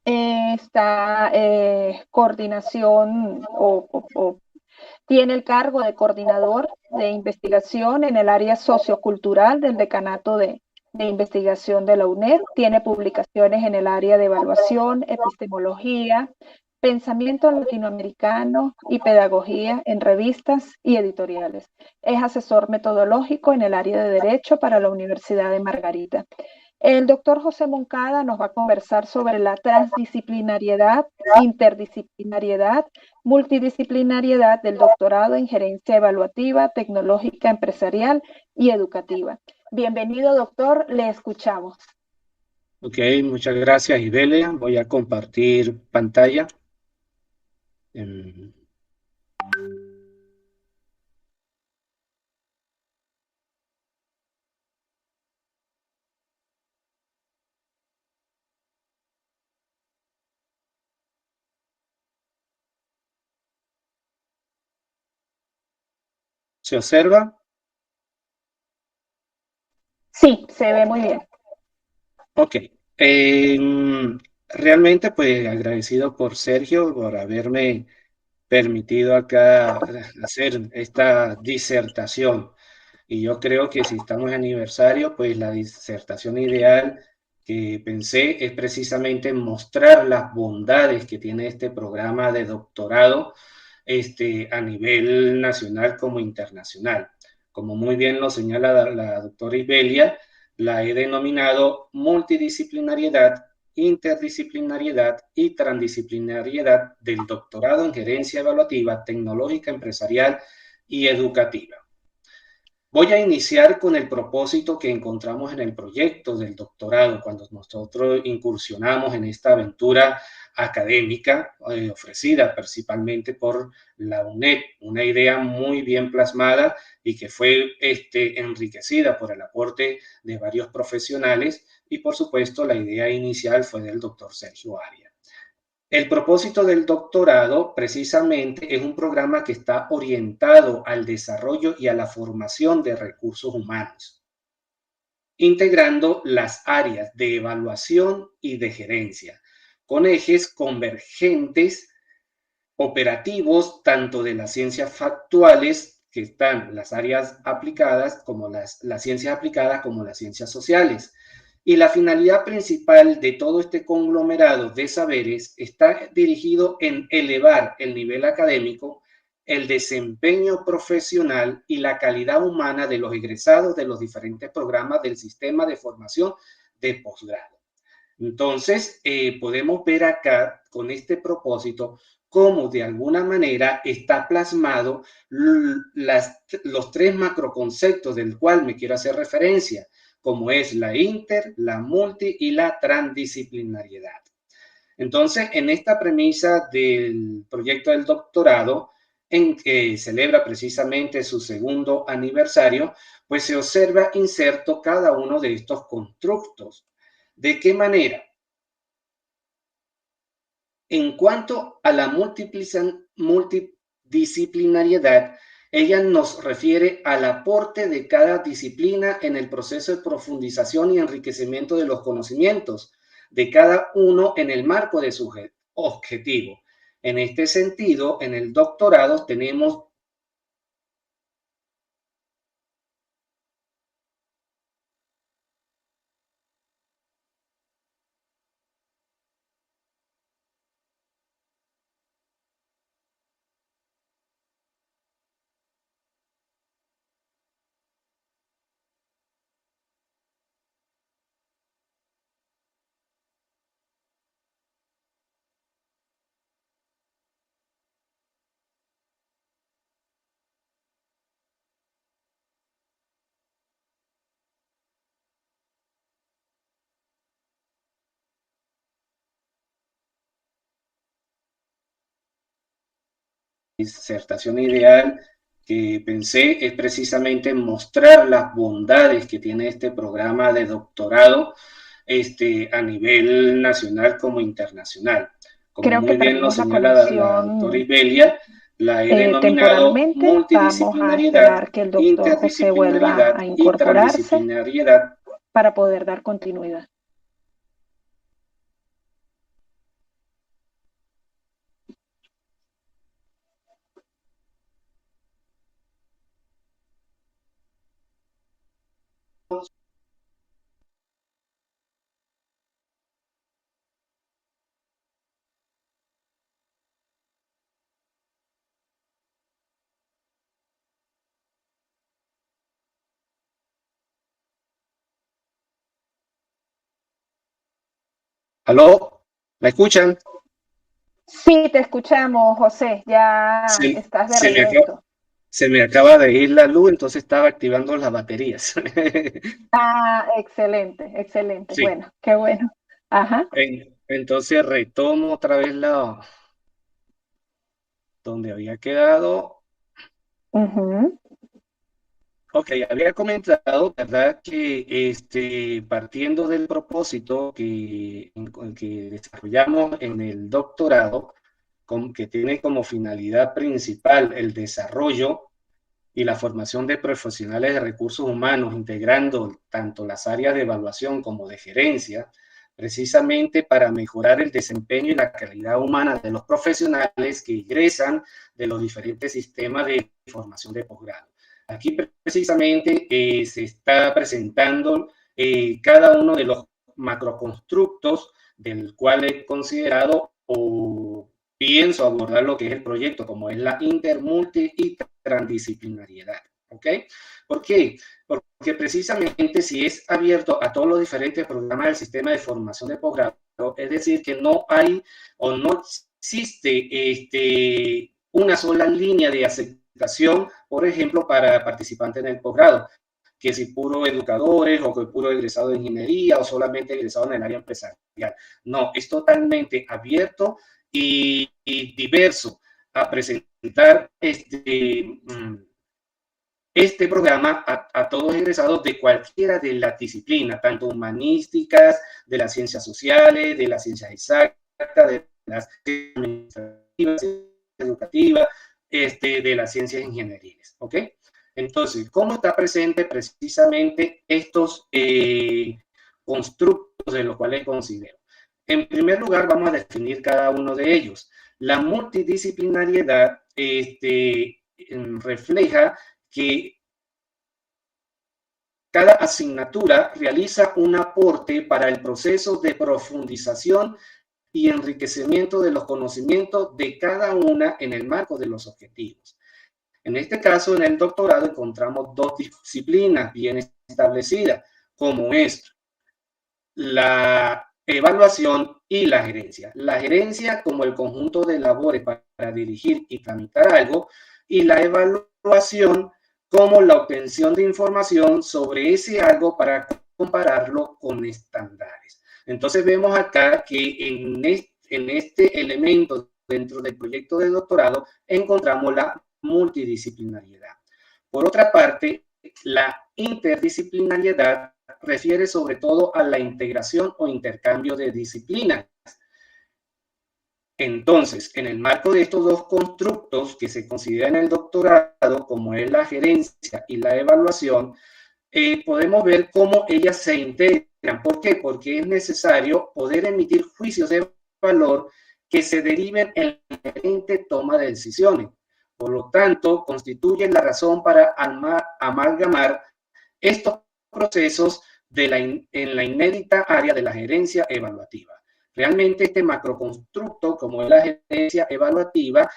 Speaker 2: Esta coordinación tiene el cargo de coordinador de investigación en el área sociocultural del Decanato de Investigación de la UNED. Tiene publicaciones en el área de evaluación, epistemología, pensamiento latinoamericano y pedagogía en revistas y editoriales. Es asesor metodológico en el área de Derecho para la Universidad de Margarita. El doctor José Moncada nos va a conversar sobre la transdisciplinariedad, interdisciplinariedad, multidisciplinariedad del doctorado en gerencia evaluativa, tecnológica, empresarial y educativa. Bienvenido, doctor, le escuchamos.
Speaker 4: Ok, muchas gracias, Ibelia. Voy a compartir pantalla. ¿Se observa?
Speaker 2: Sí, se ve muy bien.
Speaker 4: Ok. Realmente, pues agradecido por Sergio por haberme permitido acá hacer esta disertación. Y yo creo que si estamos en aniversario, pues la disertación ideal que pensé es precisamente mostrar las bondades que tiene este programa de doctorado a nivel nacional como internacional. Como muy bien lo señala la doctora Ibelia, la he denominado multidisciplinariedad, interdisciplinariedad y transdisciplinariedad del doctorado en gerencia evaluativa, tecnológica, empresarial y educativa. Voy a iniciar con el propósito que encontramos en el proyecto del doctorado, cuando nosotros incursionamos en esta aventura académica ofrecida principalmente por la UNED, una idea muy bien plasmada y que fue enriquecida por el aporte de varios profesionales y por supuesto la idea inicial fue del doctor Sergio Arias. El propósito del doctorado precisamente es un programa que está orientado al desarrollo y a la formación de recursos humanos, integrando las áreas de evaluación y de gerencia, con ejes convergentes operativos tanto de las ciencias factuales, que están las áreas aplicadas, como las ciencias aplicadas, como las ciencias sociales. Y la finalidad principal de todo este conglomerado de saberes está dirigido en elevar el nivel académico, el desempeño profesional y la calidad humana de los egresados de los diferentes programas del sistema de formación de posgrado. Entonces, podemos ver acá con este propósito cómo de alguna manera está plasmado los tres macroconceptos del cual me quiero hacer referencia, como es la inter, la multi y la transdisciplinariedad. Entonces, en esta premisa del proyecto del doctorado, en que celebra precisamente su segundo aniversario, pues se observa inserto cada uno de estos constructos. ¿De qué manera? En cuanto a la multidisciplinariedad, ella nos refiere al aporte de cada disciplina en el proceso de profundización y enriquecimiento de los conocimientos de cada uno en el marco de su objetivo. En este sentido, en el doctorado tenemos disertación ideal que pensé es precisamente mostrar las bondades que tiene este programa de doctorado a nivel nacional como internacional. Como
Speaker 2: Creo que
Speaker 4: muy bien lo
Speaker 2: perdimos la
Speaker 4: señala la doctora
Speaker 2: conexión
Speaker 4: Ibelia, la he denominado
Speaker 2: temporalmente. Vamos a
Speaker 4: multidisciplinariedad,
Speaker 2: esperar que el doctor José vuelva
Speaker 4: interdisciplinariedad
Speaker 2: a
Speaker 4: y
Speaker 2: incorporarse
Speaker 4: transdisciplinariedad.
Speaker 2: para poder dar continuidad.
Speaker 4: ¿Aló? ¿Me escuchan?
Speaker 2: Sí, te escuchamos, José. Ya
Speaker 4: Se,
Speaker 2: estás de
Speaker 4: se me acaba,
Speaker 2: regreso.
Speaker 4: se me acaba de ir la luz, entonces estaba activando las baterías.
Speaker 2: Ah, excelente, excelente.
Speaker 4: Sí,
Speaker 2: Bueno, qué bueno. Ajá.
Speaker 4: entonces retomo otra vez donde había quedado.
Speaker 2: Ujú.
Speaker 4: Ok, había comentado, ¿verdad? Que partiendo del propósito que desarrollamos en el doctorado, que tiene como finalidad principal el desarrollo y la formación de profesionales de recursos humanos, integrando tanto las áreas de evaluación como de gerencia, precisamente para mejorar el desempeño y la calidad humana de los profesionales que ingresan de los diferentes sistemas de formación de posgrado. Aquí precisamente se está presentando cada uno de los macroconstructos del cual he considerado o pienso abordar lo que es el proyecto, como es la multi y transdisciplinariedad. ¿Ok? ¿Por qué? Porque precisamente si es abierto a todos los diferentes programas del sistema de formación de posgrado, es decir, que no hay o no existe una sola línea de aceptación, por ejemplo, para participantes en el posgrado, que si puro educadores o que puro egresado de ingeniería o solamente egresado en el área empresarial. No, es totalmente abierto y diverso a presentar este programa a todos egresados de cualquiera de las disciplinas, tanto humanísticas, de las ciencias sociales, de las ciencias exactas, de las administrativas, educativas, de las ciencias ingenieriles, ¿ok? Entonces, ¿cómo está presente precisamente estos constructos de los cuales considero? En primer lugar, vamos a definir cada uno de ellos. La multidisciplinariedad refleja que cada asignatura realiza un aporte para el proceso de profundización y enriquecimiento de los conocimientos de cada una en el marco de los objetivos. En este caso, en el doctorado encontramos dos disciplinas bien establecidas, como es la evaluación y la gerencia. La gerencia como el conjunto de labores para dirigir y tramitar algo, y la evaluación como la obtención de información sobre ese algo para compararlo con estándares. Entonces vemos acá que en este elemento dentro del proyecto de doctorado encontramos la multidisciplinariedad. Por otra parte, la interdisciplinariedad refiere sobre todo a la integración o intercambio de disciplinas. Entonces, en el marco de estos dos constructos que se consideran en el doctorado, como es la gerencia y la evaluación, podemos ver cómo ellas se integran. ¿Por qué? Porque es necesario poder emitir juicios de valor que se deriven en la diferente toma de decisiones. Por lo tanto, constituyen la razón para amalgamar estos procesos en la inédita área de la gerencia evaluativa. Realmente este macroconstructo, como es la gerencia evaluativa,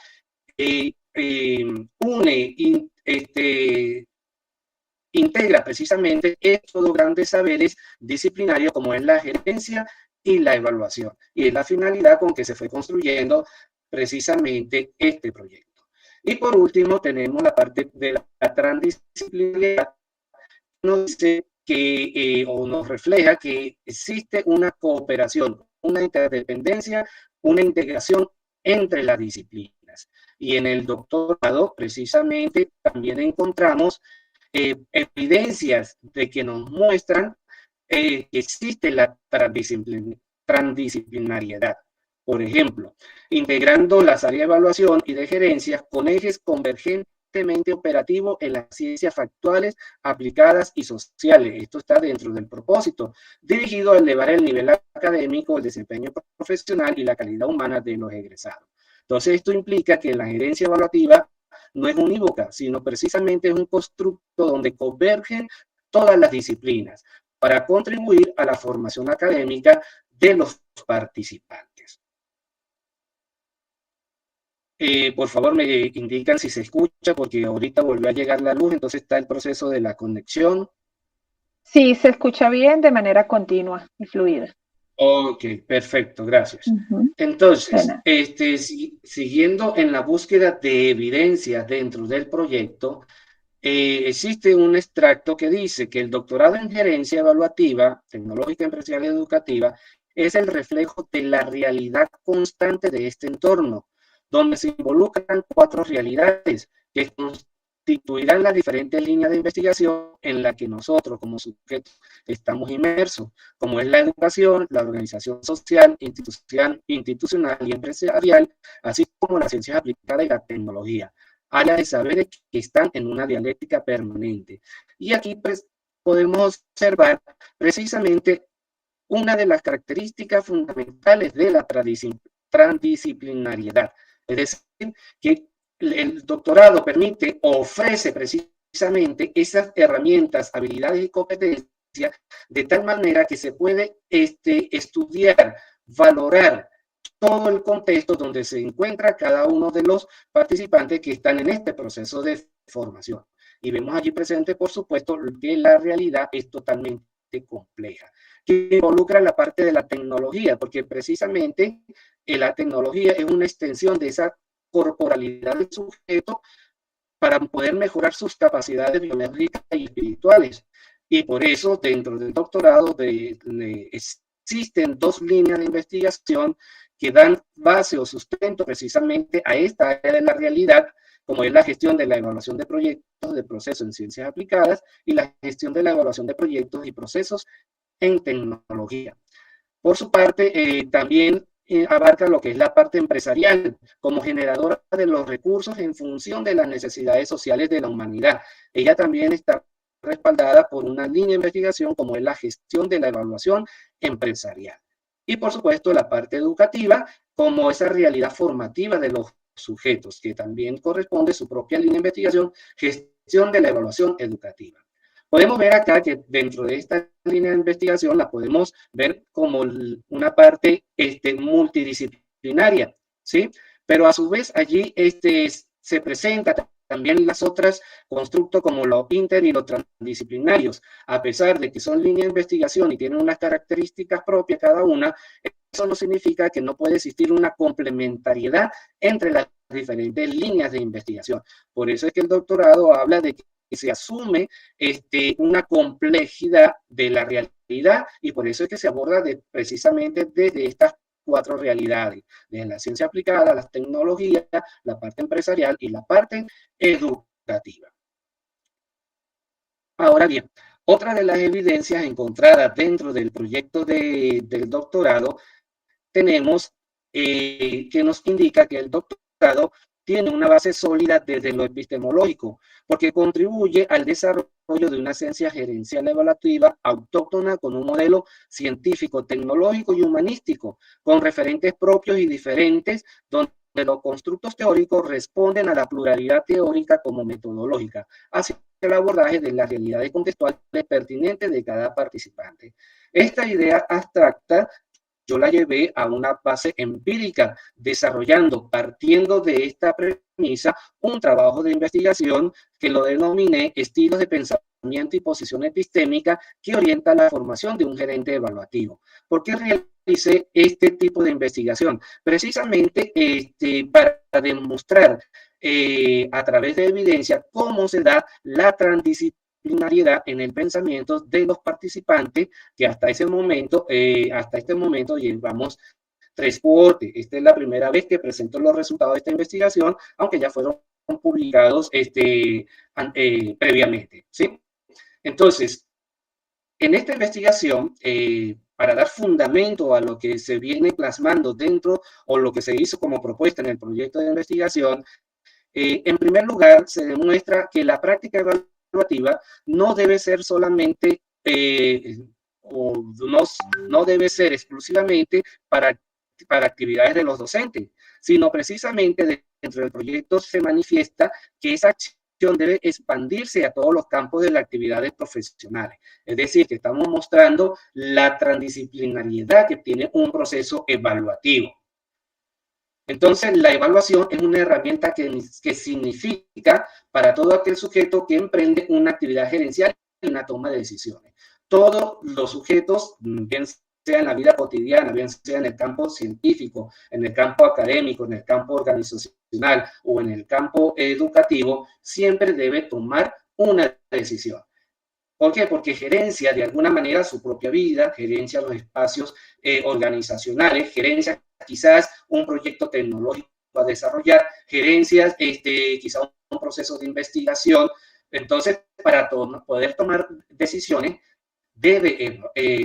Speaker 4: integra precisamente estos dos grandes saberes disciplinarios como es la gerencia y la evaluación. Y es la finalidad con que se fue construyendo precisamente este proyecto. Y por último tenemos la parte de la transdisciplinaridad, nos dice que, o nos refleja que existe una cooperación, una interdependencia, una integración entre las disciplinas. Y en el doctorado, precisamente, también encontramos evidencias de que nos muestran que existe la transdisciplinariedad. Por ejemplo, integrando las áreas de evaluación y de gerencia con ejes convergentemente operativos en las ciencias factuales, aplicadas y sociales. Esto está dentro del propósito, dirigido a elevar el nivel académico, el desempeño profesional y la calidad humana de los egresados. Entonces, esto implica que la gerencia evaluativa no es unívoca, sino precisamente es un constructo donde convergen todas las disciplinas para contribuir a la formación académica de los participantes. Por favor, me indican si se escucha, porque ahorita volvió a llegar la luz, entonces está el proceso de la conexión.
Speaker 2: Sí, se escucha bien de manera continua y fluida.
Speaker 4: Ok, perfecto, gracias. Entonces, siguiendo en la búsqueda de evidencia dentro del proyecto, existe un extracto que dice que el doctorado en gerencia evaluativa, tecnológica, empresarial y educativa es el reflejo de la realidad constante de este entorno, donde se involucran 4 realidades que constituirán las diferentes líneas de investigación en las que nosotros como sujetos estamos inmersos, como es la educación, la organización social, institucional y empresarial, así como las ciencias aplicadas y la tecnología, áreas de saberes que están en una dialéctica permanente. Y aquí pues, podemos observar precisamente una de las características fundamentales de la transdisciplinariedad. Es decir, que el doctorado permite, ofrece precisamente esas herramientas, habilidades y competencias de tal manera que se puede estudiar, valorar todo el contexto donde se encuentra cada uno de los participantes que están en este proceso de formación. Y vemos allí presente, por supuesto, que la realidad es totalmente compleja, que involucra la parte de la tecnología, porque precisamente la tecnología es una extensión de esa corporalidad del sujeto para poder mejorar sus capacidades biológicas y espirituales. Y por eso, dentro del doctorado, existen 2 líneas de investigación que dan base o sustento precisamente a esta área de la realidad, como es la gestión de la evaluación de proyectos de procesos en ciencias aplicadas y la gestión de la evaluación de proyectos y procesos en tecnología. Por su parte, también abarca lo que es la parte empresarial, como generadora de los recursos en función de las necesidades sociales de la humanidad. Ella también está respaldada por una línea de investigación como es la gestión de la evaluación empresarial. Y por supuesto la parte educativa como esa realidad formativa de los sujetos, que también corresponde a su propia línea de investigación, gestión de la evaluación educativa. Podemos ver acá que dentro de esta línea de investigación la podemos ver como una parte multidisciplinaria, ¿sí? Pero a su vez allí se presenta también las otras constructos como los inter y los transdisciplinarios. A pesar de que son líneas de investigación y tienen unas características propias cada una, eso no significa que no puede existir una complementariedad entre las diferentes líneas de investigación. Por eso es que el doctorado habla de que se asume una complejidad de la realidad y por eso es que se aborda precisamente desde estas 4 realidades, desde la ciencia aplicada, la tecnología, la parte empresarial y la parte educativa. Ahora bien, otra de las evidencias encontradas dentro del proyecto del doctorado tenemos que nos indica que el doctorado tiene una base sólida desde lo epistemológico, porque contribuye al desarrollo de una ciencia gerencial evaluativa autóctona con un modelo científico, tecnológico y humanístico, con referentes propios y diferentes, donde los constructos teóricos responden a la pluralidad teórica como metodológica, hacia el abordaje de las realidades contextuales pertinentes de cada participante. Esta idea abstracta yo la llevé a una base empírica, partiendo de esta premisa, un trabajo de investigación que lo denominé estilos de pensamiento y posición epistémica que orienta la formación de un gerente evaluativo. ¿Por qué realicé este tipo de investigación? Precisamente para demostrar a través de evidencia cómo se da la transdisciplinariedad en el pensamiento de los participantes que hasta este momento llevamos 3 cohortes. Esta es la primera vez que presento los resultados de esta investigación, aunque ya fueron publicados previamente, ¿sí? Entonces, en esta investigación, para dar fundamento a lo que se viene plasmando dentro o lo que se hizo como propuesta en el proyecto de investigación, en primer lugar, se demuestra que la práctica evaluativa no debe ser solamente o no debe ser exclusivamente para actividades de los docentes, sino precisamente dentro del proyecto se manifiesta que esa acción debe expandirse a todos los campos de las actividades profesionales. Es decir, que estamos mostrando la transdisciplinariedad que tiene un proceso evaluativo. Entonces, la evaluación es una herramienta que significa para todo aquel sujeto que emprende una actividad gerencial y una toma de decisiones. Todos los sujetos, bien sea en la vida cotidiana, bien sea en el campo científico, en el campo académico, en el campo organizacional o en el campo educativo, siempre debe tomar una decisión. ¿Por qué? Porque gerencia de alguna manera su propia vida, gerencia los espacios organizacionales, gerencia quizás un proyecto tecnológico a desarrollar, gerencias quizás un proceso de investigación. Entonces, para poder tomar decisiones, debe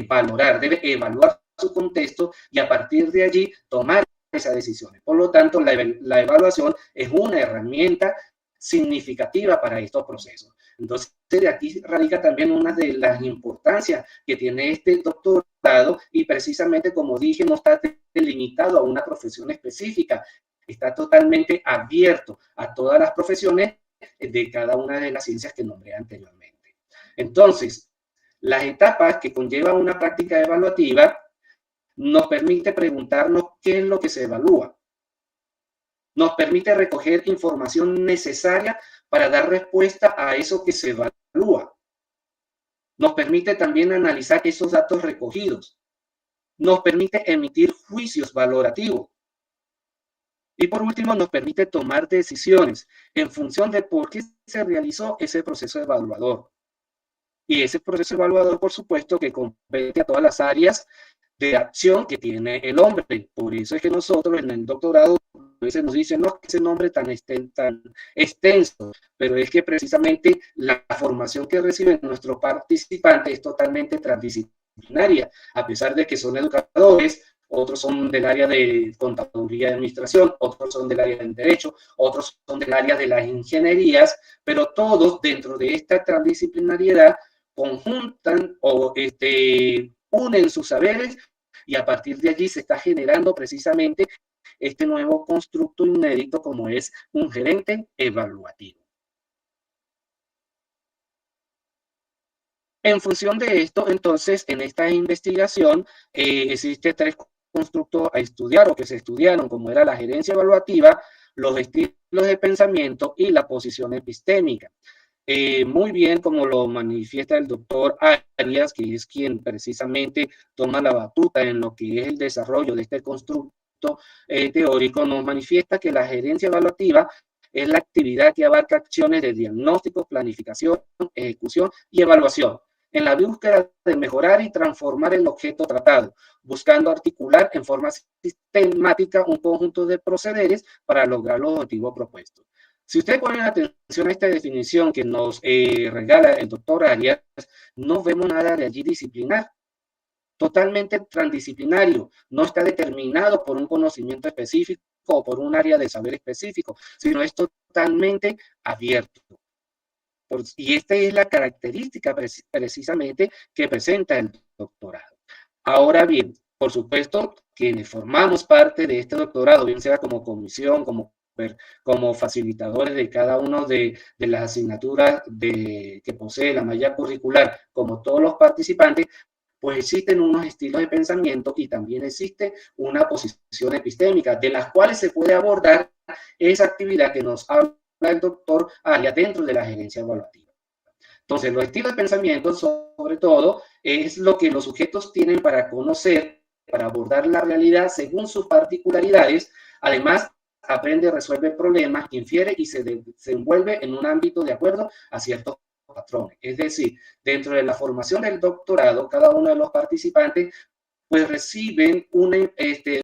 Speaker 4: valorar, debe evaluar su contexto y a partir de allí tomar esas decisiones. Por lo tanto, la evaluación es una herramienta significativa para estos procesos. Entonces, de aquí radica también una de las importancias que tiene este doctorado y precisamente, como dije, no está delimitado a una profesión específica, está totalmente abierto a todas las profesiones de cada una de las ciencias que nombré anteriormente. Entonces, las etapas que conlleva una práctica evaluativa nos permite preguntarnos qué es lo que se evalúa. Nos permite recoger información necesaria para dar respuesta a eso que se evalúa. Nos permite también analizar esos datos recogidos. Nos permite emitir juicios valorativos. Y por último, nos permite tomar decisiones en función de por qué se realizó ese proceso evaluador. Y ese proceso evaluador, por supuesto, que compete a todas las áreas de acción que tiene el hombre. Por eso es que nosotros en el doctorado a veces nos dicen, no, que ese nombre tan extenso, pero es que precisamente la formación que reciben nuestros participantes es totalmente transdisciplinaria, a pesar de que son educadores, otros son del área de contaduría y administración, otros son del área del derecho, otros son del área de las ingenierías, pero todos dentro de esta transdisciplinariedad conjuntan o unen sus saberes y a partir de allí se está generando precisamente este nuevo constructo inédito como es un gerente evaluativo. En función de esto, entonces, en esta investigación existe 3 constructos a estudiar o que se estudiaron, como era la gerencia evaluativa, los estilos de pensamiento y la posición epistémica. Muy bien, como lo manifiesta el doctor Arias, que es quien precisamente toma la batuta en lo que es el desarrollo de este constructo teórico, nos manifiesta que la gerencia evaluativa es la actividad que abarca acciones de diagnóstico, planificación, ejecución y evaluación, en la búsqueda de mejorar y transformar el objeto tratado, buscando articular en forma sistemática un conjunto de procederes para lograr los objetivos propuestos. Si ustedes ponen atención a esta definición que nos regala el doctor Arias, no vemos nada de allí disciplinar. Totalmente transdisciplinario, no está determinado por un conocimiento específico o por un área de saber específico, sino es totalmente abierto. Y esta es la característica precisamente que presenta el doctorado. Ahora bien, por supuesto, quienes formamos parte de este doctorado, bien sea como comisión, como facilitadores de cada una de las asignaturas que posee la malla curricular, como todos los participantes, pues existen unos estilos de pensamiento y también existe una posición epistémica, de las cuales se puede abordar esa actividad que nos habla el doctor Arias dentro de la gerencia evaluativa. Entonces, los estilos de pensamiento, sobre todo, es lo que los sujetos tienen para conocer, para abordar la realidad según sus particularidades. Además, aprende, resuelve problemas, infiere y se desenvuelve en un ámbito de acuerdo a ciertos patrones. Es decir, dentro de la formación del doctorado, cada uno de los participantes pues reciben